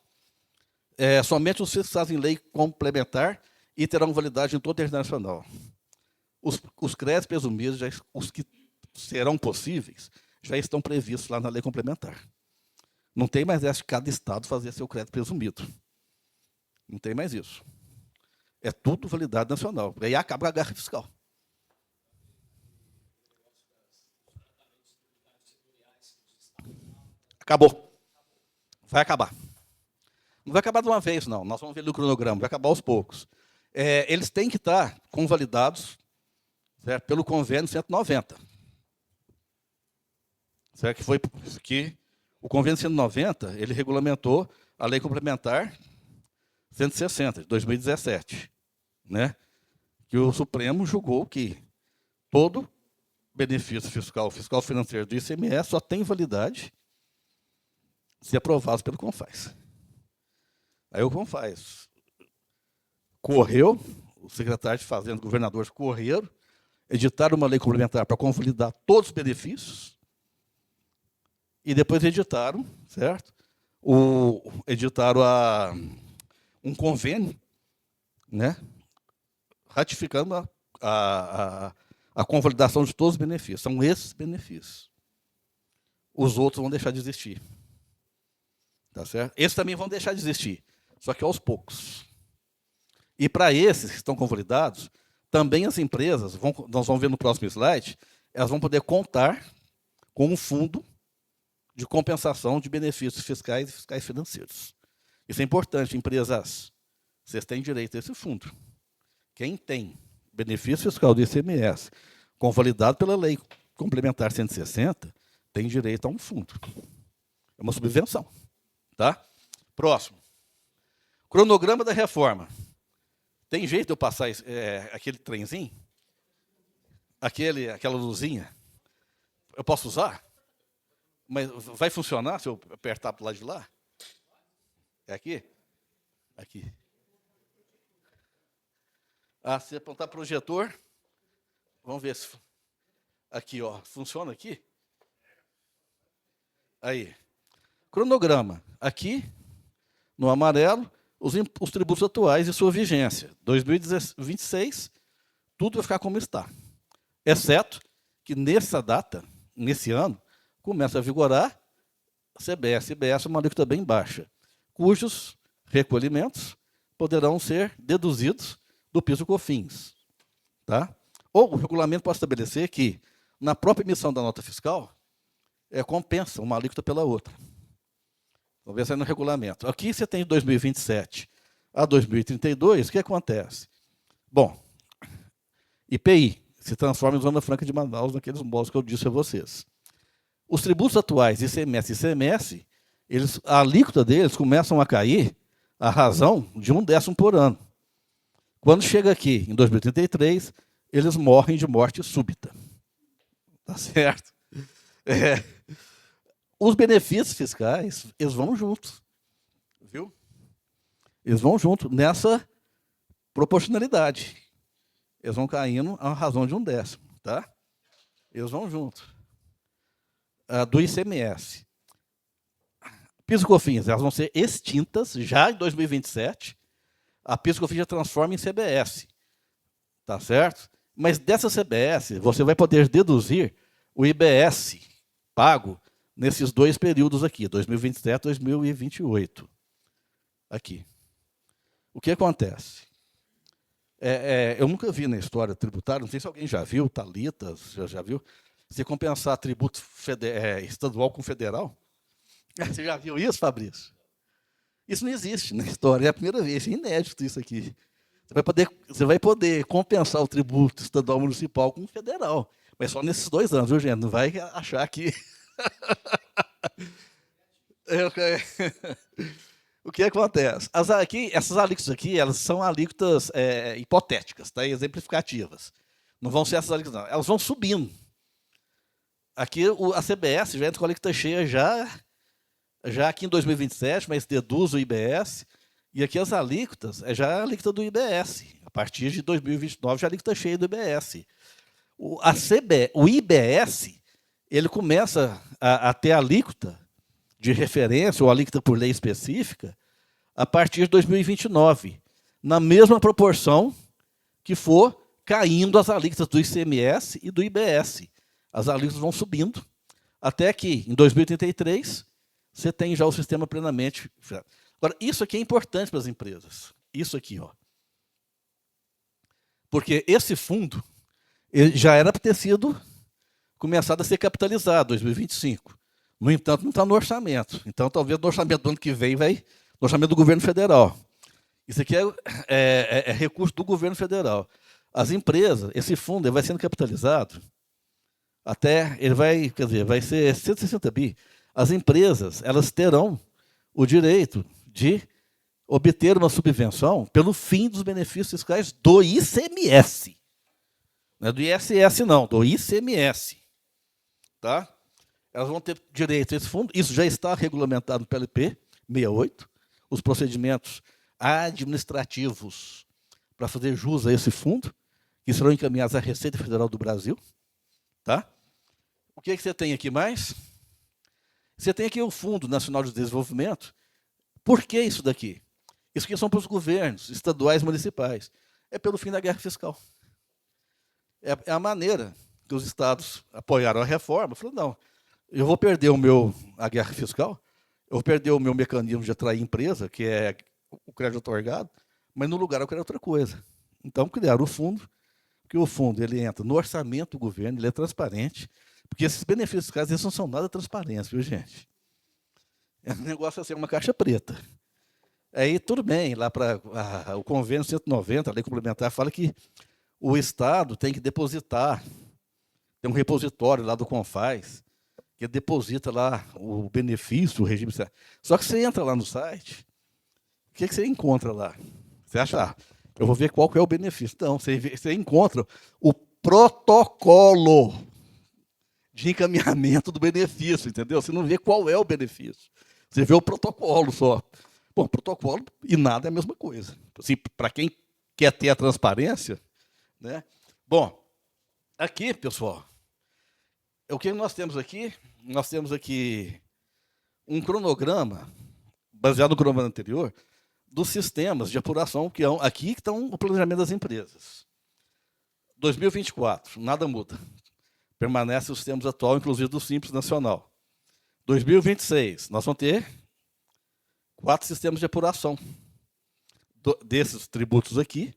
Somente os fixados em lei complementar e terão validade em todo o território nacional. Os créditos presumidos, os que serão possíveis, já estão previstos lá na lei complementar. Não tem mais essa de cada estado fazer seu crédito presumido. Não tem mais isso. É tudo validade nacional. Aí acaba a guerra fiscal. Acabou. Vai acabar. Não vai acabar de uma vez, não. Nós vamos ver no cronograma, vai acabar aos poucos. Eles têm que estar convalidados, certo, pelo convênio 190. Certo? Que o convênio 190, ele regulamentou a lei complementar 160, de 2017. Né? Que o Supremo julgou que todo benefício fiscal financeiro do ICMS só tem validade se aprovado pelo CONFAS. Aí o CONFAS correu, o secretário de Fazenda, governadores correram, editaram uma lei complementar para convalidar todos os benefícios, e depois editaram, certo? Editaram um convênio, né? Ratificando a convalidação de todos os benefícios. São esses benefícios. Os outros vão deixar de existir. Tá certo? Esses também vão deixar de existir, só que aos poucos. E para esses que estão convalidados, também as empresas, nós vamos ver no próximo slide, elas vão poder contar com um fundo de compensação de benefícios fiscais e fiscais financeiros. Isso é importante, empresas. Vocês têm direito a esse fundo. Quem tem benefício fiscal do ICMS convalidado pela lei complementar 160, tem direito a um fundo. É uma subvenção. Tá? Próximo. Cronograma da reforma. Tem jeito de eu passar aquele trenzinho? Aquela luzinha? Eu posso usar? Mas vai funcionar se eu apertar para o lado de lá? É aqui? Aqui. Se apontar projetor, vamos ver se... Aqui, ó, funciona aqui? Aí. Cronograma. Aqui, no amarelo, os tributos atuais e sua vigência. 2026, tudo vai ficar como está. Exceto que nessa data, nesse ano, começa a vigorar CBS. CBS é uma alíquota bem baixa, cujos recolhimentos poderão ser deduzidos do PIS/COFINS. Tá? Ou o regulamento pode estabelecer que, na própria emissão da nota fiscal, compensa uma alíquota pela outra. Vamos ver se é no regulamento. Aqui você tem de 2027 a 2032, o que acontece? Bom, IPI se transforma em Zona Franca de Manaus, naqueles modos que eu disse a vocês. Os tributos atuais, ICMS e ICMS, a alíquota deles começam a cair à razão de 1/10 por ano. Quando chega aqui, em 2033, eles morrem de morte súbita. Tá certo? Os benefícios fiscais, eles vão juntos. Viu? Eles vão junto nessa proporcionalidade. Eles vão caindo à razão de 1/10. Tá? Eles vão junto. Do ICMS. PIS/COFINS, elas vão ser extintas já em 2027. A PIS/COFINS já transforma em CBS. Tá certo? Mas dessa CBS, você vai poder deduzir o IBS pago nesses dois períodos aqui, 2027 e 2028. Aqui. O que acontece? Eu nunca vi na história tributária, não sei se alguém já viu, Thalitas, já viu, você compensar tributo estadual com federal. Você já viu isso, Fabrício? Isso não existe na história, é a primeira vez, é inédito isso aqui. Você vai poder compensar o tributo estadual municipal com o federal, mas só nesses 2 anos, viu, gente? Não vai achar que... O que acontece? Essas alíquotas aqui, elas são alíquotas hipotéticas, tá? Exemplificativas. Não vão ser essas alíquotas, não. Elas vão subindo. Aqui a CBS já entra com a alíquota cheia já já aqui em 2027, mas deduz o IBS, e aqui as alíquotas, já a alíquota do IBS. A partir de 2029, já a alíquota cheia do IBS. O IBS, ele começa a ter alíquota de referência, ou alíquota por lei específica, a partir de 2029, na mesma proporção que for caindo as alíquotas do ICMS e do IBS. As alíquotas vão subindo, até que, em 2033, você tem já o sistema plenamente. Agora, isso aqui é importante para as empresas. Isso aqui, ó. Porque esse fundo ele já era para ter sido começado a ser capitalizado em 2025. No entanto, não está no orçamento. Então, talvez no orçamento do ano que vem vai no orçamento do governo federal. Isso aqui é recurso do governo federal. As empresas, esse fundo ele vai sendo capitalizado até, ele vai, quer dizer, vai ser 160 bi. As empresas, elas terão o direito de obter uma subvenção pelo fim dos benefícios fiscais do ICMS. Não é do ISS, não, do ICMS. Tá? Elas vão ter direito a esse fundo. Isso já está regulamentado no PLP 68. Os procedimentos administrativos para fazer jus a esse fundo, que serão encaminhados à Receita Federal do Brasil. Tá? O que você tem aqui mais? Você tem aqui o Fundo Nacional de Desenvolvimento. Por que isso daqui? Isso aqui são para os governos estaduais e municipais. É pelo fim da guerra fiscal. É a maneira que os estados apoiaram a reforma. Falaram, não, eu vou perder a guerra fiscal, eu vou perder o meu mecanismo de atrair empresa, que é o crédito otorgado, mas no lugar eu quero outra coisa. Então, criaram o fundo, porque o fundo ele entra no orçamento do governo, ele é transparente, porque esses benefícios fiscais eles não são nada transparentes, viu, gente? É um negócio assim, uma caixa preta. Aí, tudo bem, lá para o convênio 190, a lei complementar, fala que o Estado tem que depositar, tem um repositório lá do Confaz, que deposita lá o benefício, o regime. Só que você entra lá no site, o que você encontra lá? Você acha, eu vou ver qual que é o benefício. Não, você encontra o protocolo de encaminhamento do benefício, entendeu? Você não vê qual é o benefício. Você vê o protocolo só. Bom, protocolo e nada é a mesma coisa. Assim, para quem quer ter a transparência, né? Bom, aqui, pessoal, o que nós temos aqui? Nós temos aqui um cronograma, baseado no cronograma anterior, dos sistemas de apuração, que aqui estão o planejamento das empresas. 2024, nada muda. Permanece os sistemas atuais, inclusive do Simples Nacional. 2026, nós vamos ter 4 sistemas de apuração desses tributos aqui,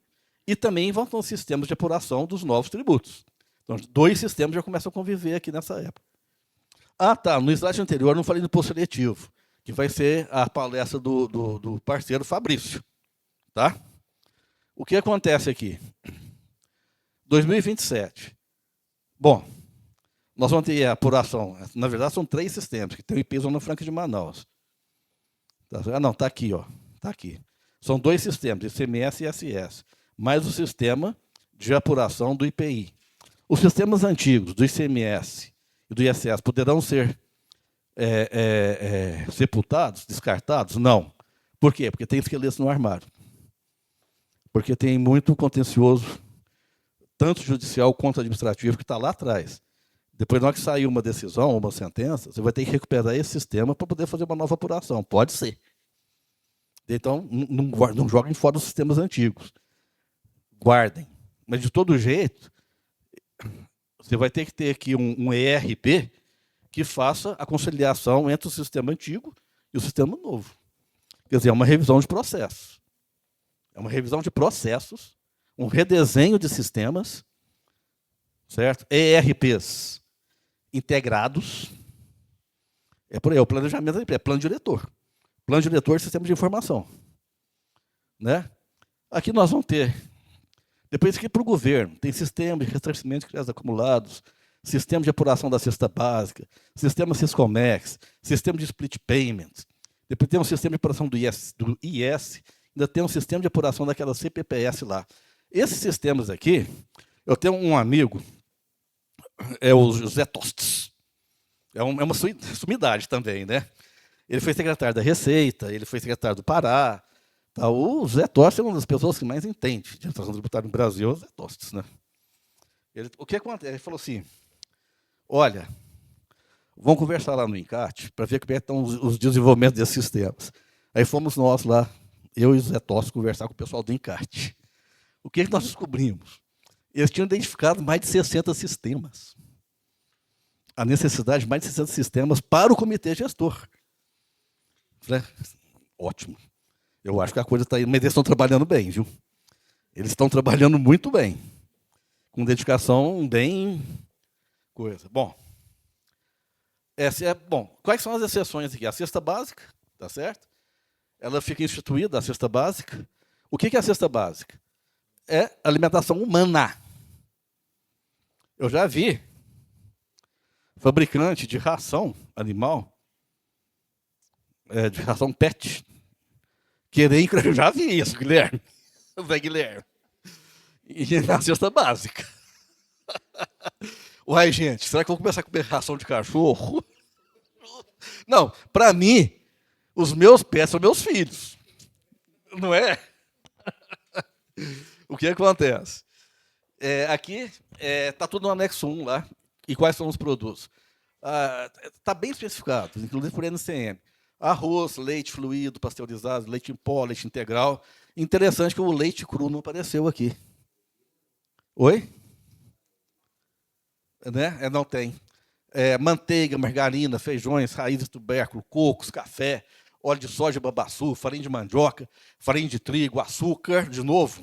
e também vão ter sistemas de apuração dos novos tributos. Então, 2 sistemas já começam a conviver aqui nessa época. Ah, tá, no slide anterior eu não falei do imposto seletivo, que vai ser a palestra do parceiro Fabrício. Tá? O que acontece aqui? 2027. Bom, nós vamos ter a apuração, na verdade são 3 sistemas, que tem o IP Zona Franca de Manaus. Ah, não, está aqui, ó. Está aqui. São 2 sistemas, ICMS e ISS, mais o sistema de apuração do IPI. Os sistemas antigos do ICMS e do ISS poderão ser sepultados, descartados? Não. Por quê? Porque tem esqueletos no armário. Porque tem muito contencioso, tanto judicial quanto administrativo, que está lá atrás. Depois, na hora que sair uma decisão, uma sentença, você vai ter que recuperar esse sistema para poder fazer uma nova apuração. Pode ser. Então, não joguem fora os sistemas antigos. Guardem. Mas, de todo jeito, você vai ter que ter aqui um ERP que faça a conciliação entre o sistema antigo e o sistema novo. Quer dizer, é uma revisão de processos. É uma revisão de processos, um redesenho de sistemas, certo? ERPs integrados. É por aí, o planejamento é plano diretor. Plano diretor e sistema de informação. Né? Aqui nós vamos ter, depois aqui para o governo, tem sistema de ressarcimento de créditos acumulados, sistema de apuração da cesta básica, sistema Siscomex, sistema de split payments, depois tem um sistema de apuração do IS, ainda tem um sistema de apuração daquela CPPS lá. Esses sistemas aqui, eu tenho um amigo, é o José Tostes, é uma sumidade também, né? Ele foi secretário da Receita, ele foi secretário do Pará. Tá? O Zé Tostes é uma das pessoas que mais entende de administração tributária no Brasil, é o Zé Tostes, né? O que acontece? Ele falou assim, olha, vamos conversar lá no encarte para ver como é que estão os desenvolvimentos desses sistemas. Aí fomos nós lá, eu e o Zé Tostes, conversar com o pessoal do encarte. O que nós descobrimos? Eles tinham identificado mais de 60 sistemas. A necessidade de mais de 60 sistemas para o comitê gestor. Falei, ótimo. Eu acho que a coisa está aí, mas eles estão trabalhando bem, viu? Eles estão trabalhando muito bem. Com dedicação bem coisa. Bom, quais são as exceções aqui? A cesta básica, tá certo? Ela fica instituída, a cesta básica. O que é a cesta básica? É alimentação humana. Eu já vi fabricante de ração animal, de ração pet, querer, eu já vi isso, Guilherme. Zé Guilherme. E na cesta básica. Uai, gente, será que eu vou começar a comer ração de cachorro? Não, para mim, os meus pets são meus filhos. Não é? O que acontece? Aqui está tudo no anexo 1 lá. E quais são os produtos? Está bem especificado, inclusive por NCM. Arroz, leite fluido, pasteurizado, leite em pó, leite integral. Interessante que o leite cru não apareceu aqui. Oi? Né? Não tem. Manteiga, margarina, feijões, raízes, tubérculo, cocos, café, óleo de soja, babaçu, farinha de mandioca, farinha de trigo, açúcar, de novo,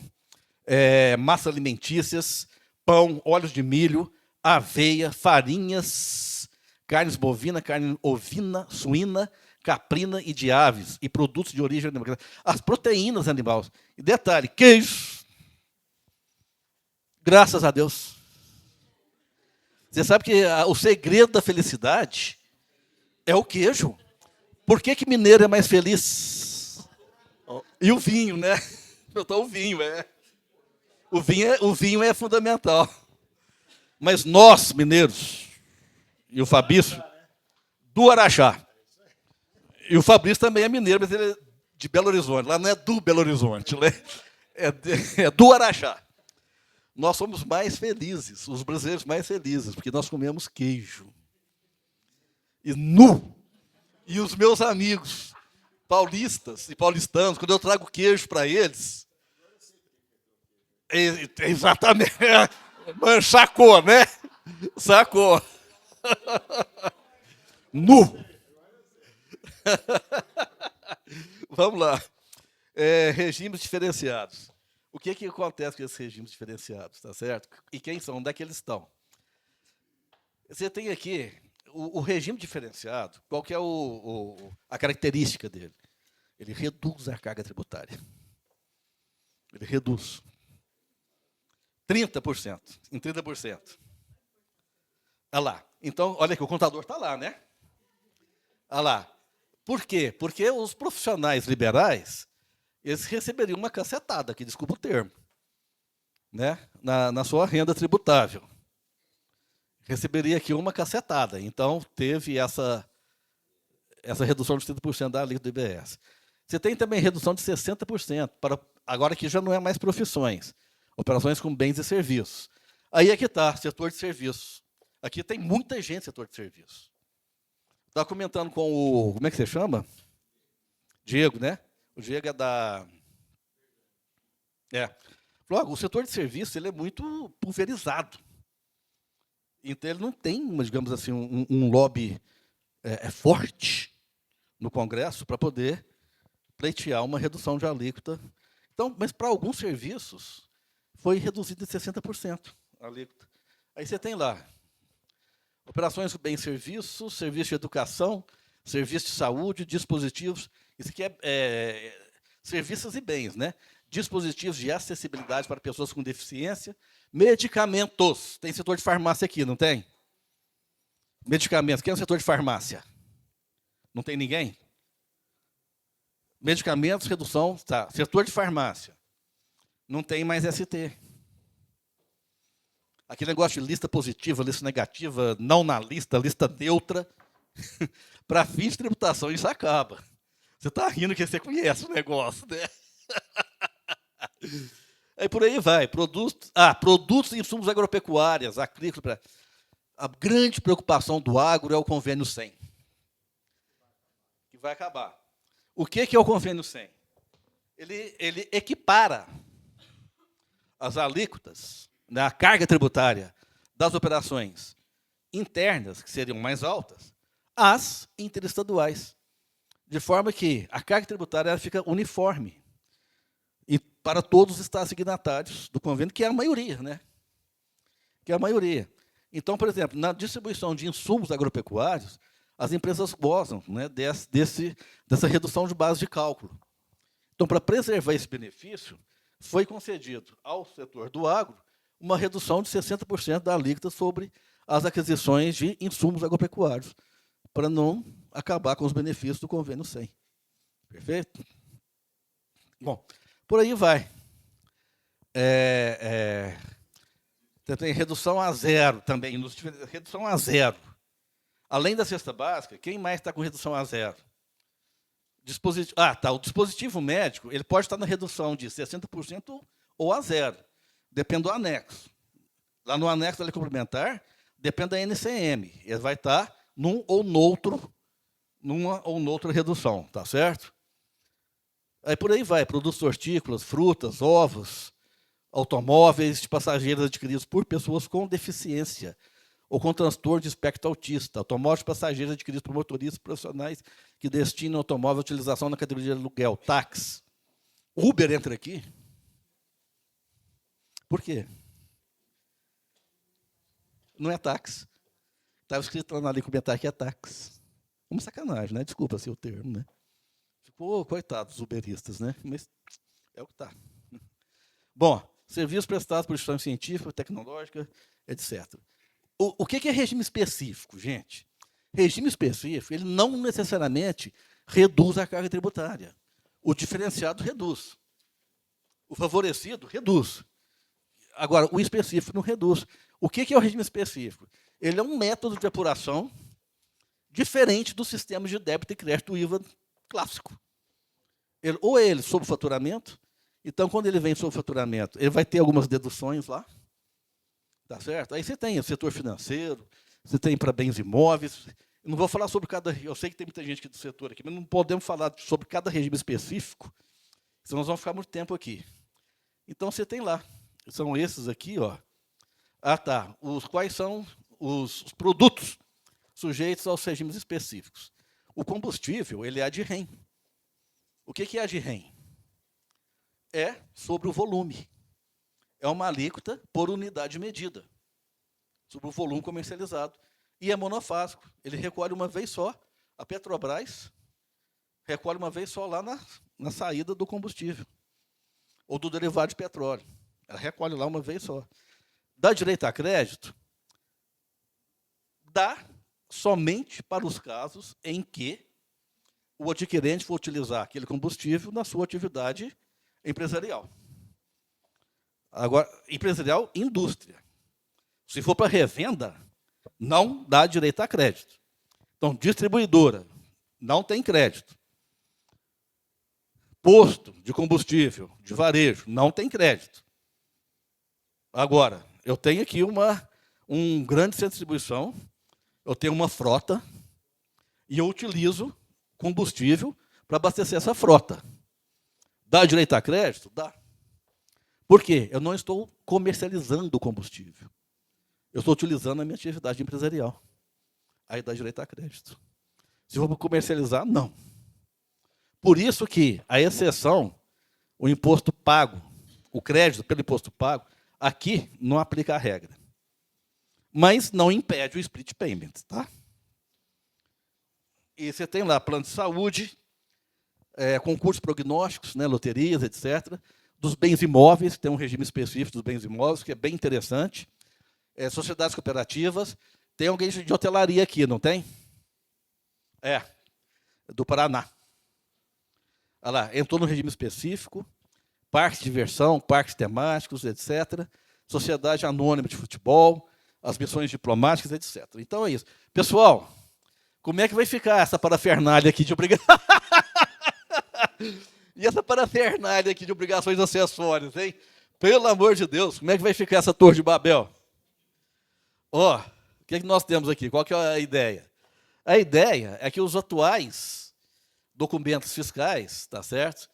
massa alimentícias, pão, óleos de milho, aveia, farinhas, carnes bovina, carne ovina, suína, caprina e de aves, e produtos de origem animal. As proteínas animais. E detalhe, queijo. Graças a Deus. Você sabe que o segredo da felicidade é o queijo. Por que mineiro é mais feliz? E o vinho, né? Então, o vinho O vinho é fundamental. Mas nós, mineiros, e o Fabrício, do Araxá. E o Fabrício também é mineiro, mas ele é de Belo Horizonte. Lá não é do Belo Horizonte, né? É do Araxá. Nós somos mais felizes, os brasileiros mais felizes, porque nós comemos queijo. E nu. E os meus amigos paulistas e paulistanos, quando eu trago queijo para eles, exatamente, sacou, né? Sacou. Nu. Vamos lá. Regimes diferenciados. O que acontece com esses regimes diferenciados, tá certo? E quem são? Onde é que eles estão? Você tem aqui o regime diferenciado. Qual que é a característica dele? Ele reduz a carga tributária. Ele reduz. 30%. Em 30%. Olha lá. Então, olha aqui, o contador está lá, né? Olha lá. Por quê? Porque os profissionais liberais, eles receberiam uma cacetada, aqui, desculpa o termo, né? na sua renda tributável. Receberia aqui uma cacetada. Então, teve essa redução de 30% da alíquota do IBS. Você tem também redução de 60%, agora que já não é mais profissões, operações com bens e serviços. Aí é que está, setor de serviços. Aqui tem muita gente no setor de serviços. Estava comentando com como é que você chama? Diego, né? O Diego é da... Falou, o setor de serviços ele é muito pulverizado. Então, ele não tem, digamos assim, um lobby forte no Congresso para poder pleitear uma redução de alíquota. Então, mas para alguns serviços, foi reduzido em 60% a alíquota. Aí você tem lá, operações com bens e serviços, serviço de educação, serviço de saúde, dispositivos, isso aqui serviços e bens, né? Dispositivos de acessibilidade para pessoas com deficiência, medicamentos. Tem setor de farmácia aqui, não tem? Medicamentos. Quem é o setor de farmácia? Não tem ninguém? Medicamentos, redução, tá. Setor de farmácia. Não tem mais ST. Aquele negócio de lista positiva, lista negativa, não na lista, lista neutra, Para fins de tributação, isso acaba. Você está rindo que você conhece o negócio, né? Aí por aí vai. Produtos e insumos agropecuários, agrícolas. A grande preocupação do agro é o convênio 100, que vai acabar. O que é o convênio 100? Ele equipara as alíquotas, né, a carga tributária das operações internas, que seriam mais altas, às interestaduais, de forma que a carga tributária ela fica uniforme e para todos os estados signatários do convênio, que é a maioria, né? Que é a maioria. Então, por exemplo, na distribuição de insumos agropecuários, as empresas gozam, né, dessa redução de base de cálculo. Então, para preservar esse benefício, foi concedido ao setor do agro uma redução de 60% da alíquota sobre as aquisições de insumos agropecuários, para não acabar com os benefícios do convênio 100. Perfeito? Bom, por aí vai. Tem redução a zero também, redução a zero. Além da cesta básica, quem mais está com redução a zero? O dispositivo médico ele pode estar na redução de 60% ou a zero, depende do anexo. Lá no anexo da lei complementar, depende da NCM. Ele vai estar numa ou noutra redução, tá certo? Aí por aí vai, produtos hortícolas, frutas, ovos, automóveis de passageiros adquiridos por pessoas com deficiência ou com transtorno de espectro autista, automóveis de passageiros adquiridos por motoristas profissionais que destinam automóvel à utilização na categoria de aluguel, táxi. Uber entra aqui? Por quê? Não é táxi. Estava escrito lá na lei complementar que é táxi. Uma sacanagem, né? Desculpa ser o termo, né? Ficou, coitado dos uberistas, né? Mas é o que está. Bom, serviços prestados por instituição científica, tecnológica, etc. O que é regime específico, gente? Regime específico, ele não necessariamente reduz a carga tributária. O diferenciado reduz. O favorecido reduz. Agora, o específico não reduz. O que é o regime específico? Ele é um método de apuração diferente dos sistemas de débito e crédito do IVA clássico. Ou ele sob faturamento, então, quando ele vem sob faturamento, ele vai ter algumas deduções lá, tá certo? Aí você tem o setor financeiro, você tem para bens imóveis. Eu não vou falar sobre cada... Eu sei que tem muita gente aqui do setor aqui, mas não podemos falar sobre cada regime específico, senão nós vamos ficar muito tempo aqui. Então, você tem lá. São esses aqui, ó. Quais são os produtos sujeitos aos regimes específicos? O combustível, ele é de REN. O que é a de REN? É sobre o volume. É uma alíquota por unidade medida, sobre o volume comercializado. E é monofásico. Ele recolhe uma vez só. A Petrobras recolhe uma vez só lá na saída do combustível, ou do derivado de petróleo. Ela recolhe lá uma vez só. Dá direito a crédito? Dá somente para os casos em que o adquirente for utilizar aquele combustível na sua atividade empresarial. Agora, empresarial, indústria. Se for para revenda, não dá direito a crédito. Então, distribuidora, não tem crédito. Posto de combustível, de varejo, não tem crédito. Agora, eu tenho aqui um grande centro de distribuição, eu tenho uma frota, e eu utilizo combustível para abastecer essa frota. Dá direito a crédito? Dá. Por quê? Eu não estou comercializando o combustível. Eu estou utilizando a minha atividade empresarial. Aí dá direito a crédito. Se eu vou comercializar, não. Por isso que a exceção, o imposto pago, o crédito pelo imposto pago, aqui não aplica a regra. Mas não impede o split payment, tá? E você tem lá plano de saúde, concursos prognósticos, né, loterias, etc. Dos bens imóveis, tem um regime específico dos bens imóveis, que é bem interessante. Sociedades cooperativas. Tem alguém de hotelaria aqui, não tem? Do Paraná. Olha lá, entrou no regime específico, parques de diversão, parques temáticos, etc. Sociedade anônima de futebol, as missões diplomáticas, etc. Então é isso. Pessoal, Como é que vai ficar essa parafernália aqui de obrigação? E essa parafernália aqui de obrigações acessórias, hein? Pelo amor de Deus, como é que vai ficar essa Torre de Babel? Ó, o que nós temos aqui? Qual que é a ideia? A ideia é que os atuais documentos fiscais, tá certo?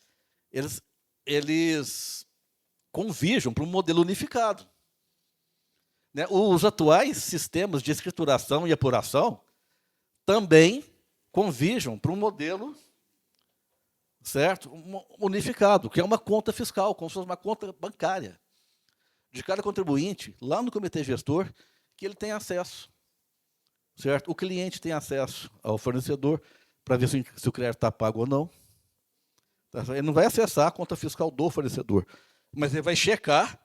Eles converjam para um modelo unificado. Né? Os atuais sistemas de escrituração e apuração também converjam para um modelo, certo? Unificado, que é uma conta fiscal, como se fosse uma conta bancária de cada contribuinte, lá no comitê gestor, que ele tem acesso. Certo? O cliente tem acesso ao fornecedor para ver se o crédito está pago ou não. Ele não vai acessar a conta fiscal do fornecedor, mas ele vai checar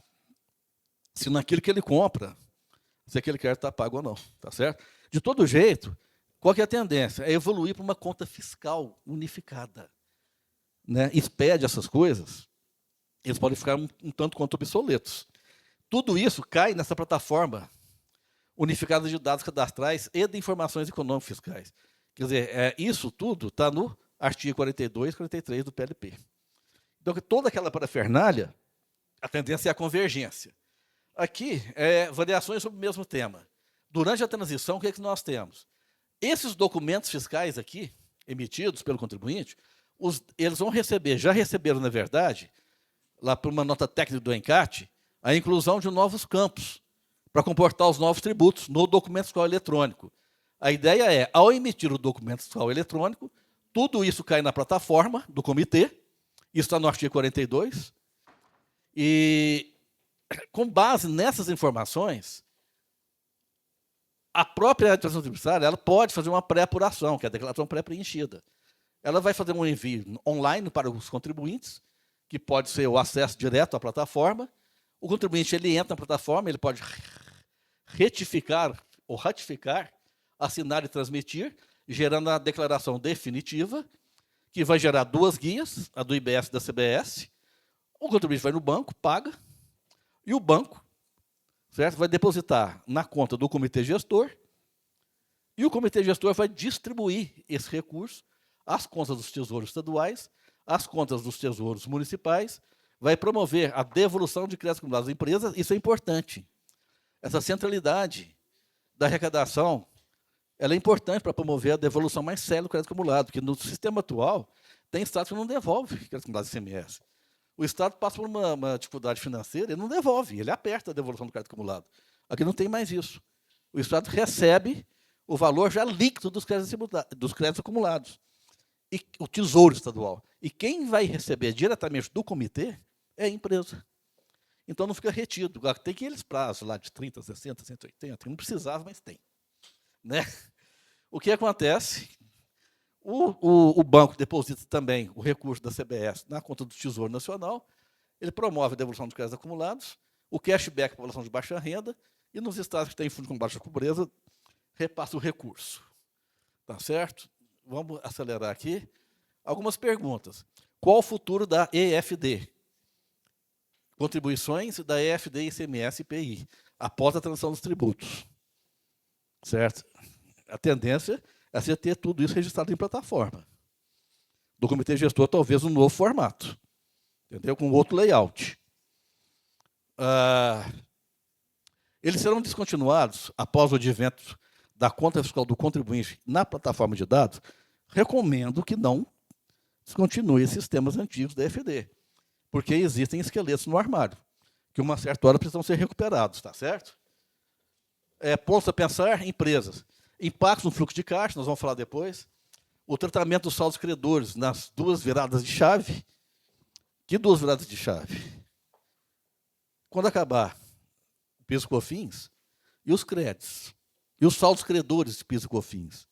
se naquilo que ele compra, se aquele crédito está pago ou não. Tá certo? De todo jeito, qual que é a tendência? É evoluir para uma conta fiscal unificada. Né? Expede essas coisas, eles podem ficar um tanto quanto obsoletos. Tudo isso cai nessa plataforma unificada de dados cadastrais e de informações econômicas fiscais. Quer dizer, isso tudo está no artigo 42 e 43 do PLP. Então, toda aquela parafernália, a tendência é a convergência. Aqui, variações sobre o mesmo tema. Durante a transição, o que é que nós temos? Esses documentos fiscais aqui, emitidos pelo contribuinte, eles vão receber, já receberam, na verdade, lá por uma nota técnica do ENCAT, a inclusão de novos campos para comportar os novos tributos no documento fiscal eletrônico. A ideia é, ao emitir o documento fiscal eletrônico, tudo isso cai na plataforma do comitê, isso está no artigo 42, e com base nessas informações, a própria administração tributária ela pode fazer uma pré-apuração, que é a declaração pré-preenchida. Ela vai fazer um envio online para os contribuintes, que pode ser o acesso direto à plataforma. O contribuinte ele entra na plataforma, ele pode retificar ou ratificar, assinar e transmitir, gerando a declaração definitiva, que vai gerar duas guias, a do IBS e da CBS. O contribuinte vai no banco, paga, e o banco, certo, vai depositar na conta do comitê gestor, e o comitê gestor vai distribuir esse recurso às contas dos tesouros estaduais, às contas dos tesouros municipais, vai promover a devolução de créditos acumulados às empresas. Isso é importante. Essa centralidade da arrecadação ela é importante para promover a devolução mais célere do crédito acumulado, porque no sistema atual tem estados que não devolvem crédito acumulado de ICMS. O Estado passa por uma dificuldade financeira e não devolve, ele aperta a devolução do crédito acumulado. Aqui não tem mais isso. O Estado recebe o valor já líquido dos créditos acumulados. E o Tesouro Estadual. E quem vai receber diretamente do comitê é a empresa. Então, não fica retido. Tem aqueles prazos lá de 30, 60, 180, não precisava, mas tem. Né? O que acontece? O banco deposita também o recurso da CBS na conta do Tesouro Nacional, ele promove a devolução de créditos acumulados, o cashback para a população de baixa renda, e nos estados que têm fundo com baixa pobreza, repassa o recurso. Tá certo? Vamos acelerar aqui. Algumas perguntas. Qual o futuro da EFD? Contribuições da EFD, ICMS e IPI, após a transição dos tributos. Certo? A tendência é você ter tudo isso registrado em plataforma. Do comitê gestor, talvez um novo formato. Entendeu? Com outro layout. Eles serão descontinuados após o advento da conta fiscal do contribuinte na plataforma de dados. Recomendo que não descontinue esses sistemas antigos da EFD, porque existem esqueletos no armário, que uma certa hora precisam ser recuperados, tá certo? Pontos a pensar, empresas. Impactos no fluxo de caixa, nós vamos falar depois. O tratamento dos saldos credores nas duas viradas de chave. Que duas viradas de chave? Quando acabar o PIS e COFINS e os créditos, e os saldos credores de PIS e COFINS.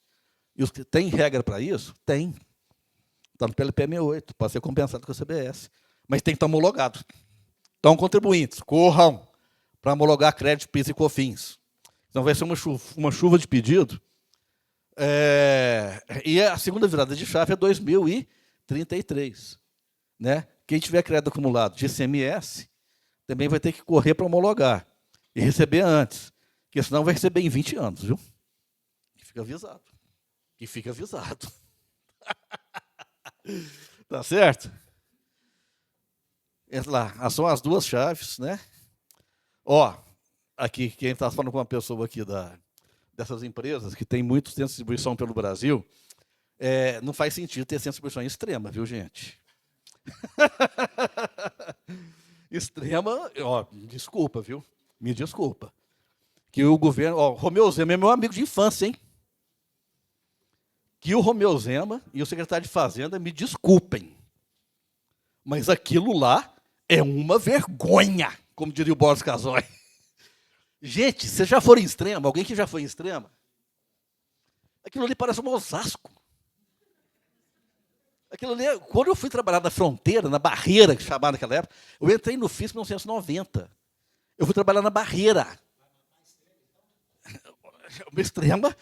Tem regra para isso? Tem. Está no PLP 68, pode ser compensado com a CBS. Mas tem que estar homologado. Então, contribuintes, corram para homologar crédito, PIS e COFINS. Então, vai ser uma chuva de pedido. E a segunda virada de chave é 2033. Né? Quem tiver crédito acumulado de ICMS também vai ter que correr para homologar e receber antes, porque senão vai receber em 20 anos, viu? Fica avisado. Que fique avisado. Tá certo? Entra lá, são as duas chaves, né? Ó, aqui, quem está falando com uma pessoa aqui dessas empresas, que tem muitos centros de distribuição pelo Brasil, não faz sentido ter centro de distribuição extrema, viu, gente? Extrema, ó, desculpa, viu? Me desculpa. Que o governo, ó, Romeu Zema é meu amigo de infância, hein? Que o Romeu Zema e o secretário de Fazenda me desculpem, mas aquilo lá é uma vergonha, como diria o Boris Casoy. Gente, vocês já foram em Extrema? Alguém que já foi em Extrema? Aquilo ali parece um Osasco. Aquilo ali, quando eu fui trabalhar na fronteira, na barreira, que chamava naquela época, eu entrei no FIS em 1990. Eu fui trabalhar na barreira. Uma Extrema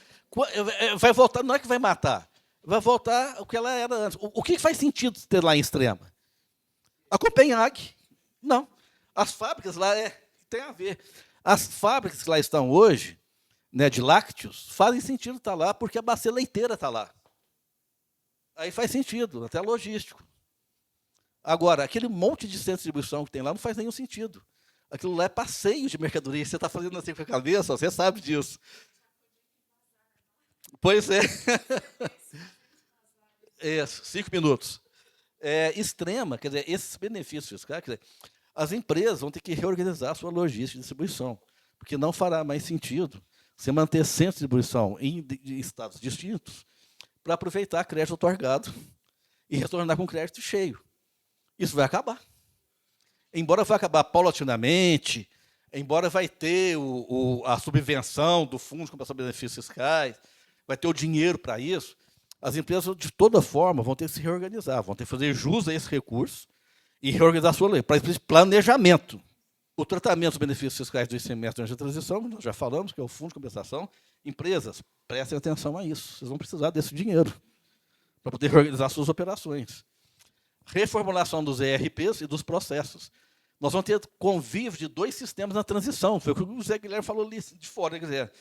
vai voltar, não é que vai matar, vai voltar o que ela era antes. O que faz sentido ter lá em Extrema? A Copenhague, não. As fábricas lá tem a ver. As fábricas que lá estão hoje, né, de lácteos, fazem sentido estar lá porque a bacia leiteira está lá. Aí faz sentido, até logístico. Agora, aquele monte de centro de distribuição que tem lá não faz nenhum sentido. Aquilo lá é passeio de mercadoria. Você está fazendo assim com a cabeça, você sabe disso. Pois é. 5 minutos. Extrema, quer dizer, esses benefícios fiscais, quer dizer, as empresas vão ter que reorganizar a sua logística de distribuição, porque não fará mais sentido você manter centros de distribuição em estados distintos para aproveitar crédito otorgado e retornar com crédito cheio. Isso vai acabar. Embora vai acabar paulatinamente, embora vai ter a subvenção do Fundo de Compensação de Benefícios Fiscais, vai ter o dinheiro para isso, as empresas, de toda forma, vão ter que se reorganizar, vão ter que fazer jus a esse recurso e reorganizar a sua lei, para planejamento. O tratamento dos benefícios fiscais do ICMS durante a transição, nós já falamos, que é o Fundo de Compensação. Empresas, prestem atenção a isso. Vocês vão precisar desse dinheiro para poder reorganizar suas operações. Reformulação dos ERPs e dos processos. Nós vamos ter convívio de 2 sistemas na transição. Foi o que o Zé Guilherme falou ali de fora, quer dizer,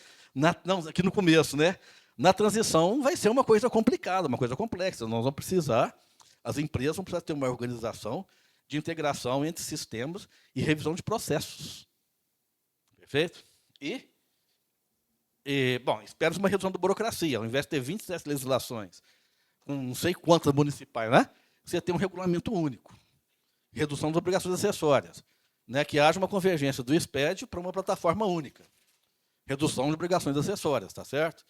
aqui no começo, né? Na transição vai ser uma coisa complicada, uma coisa complexa. Nós vamos precisar, as empresas vão precisar ter uma organização de integração entre sistemas e revisão de processos. Perfeito? Bom, espera uma redução da burocracia. Ao invés de ter 27 legislações, com não sei quantas municipais, né? Você tem um regulamento único. Redução das obrigações acessórias. Né? Que haja uma convergência do SPED para uma plataforma única. Redução de obrigações acessórias, tá certo?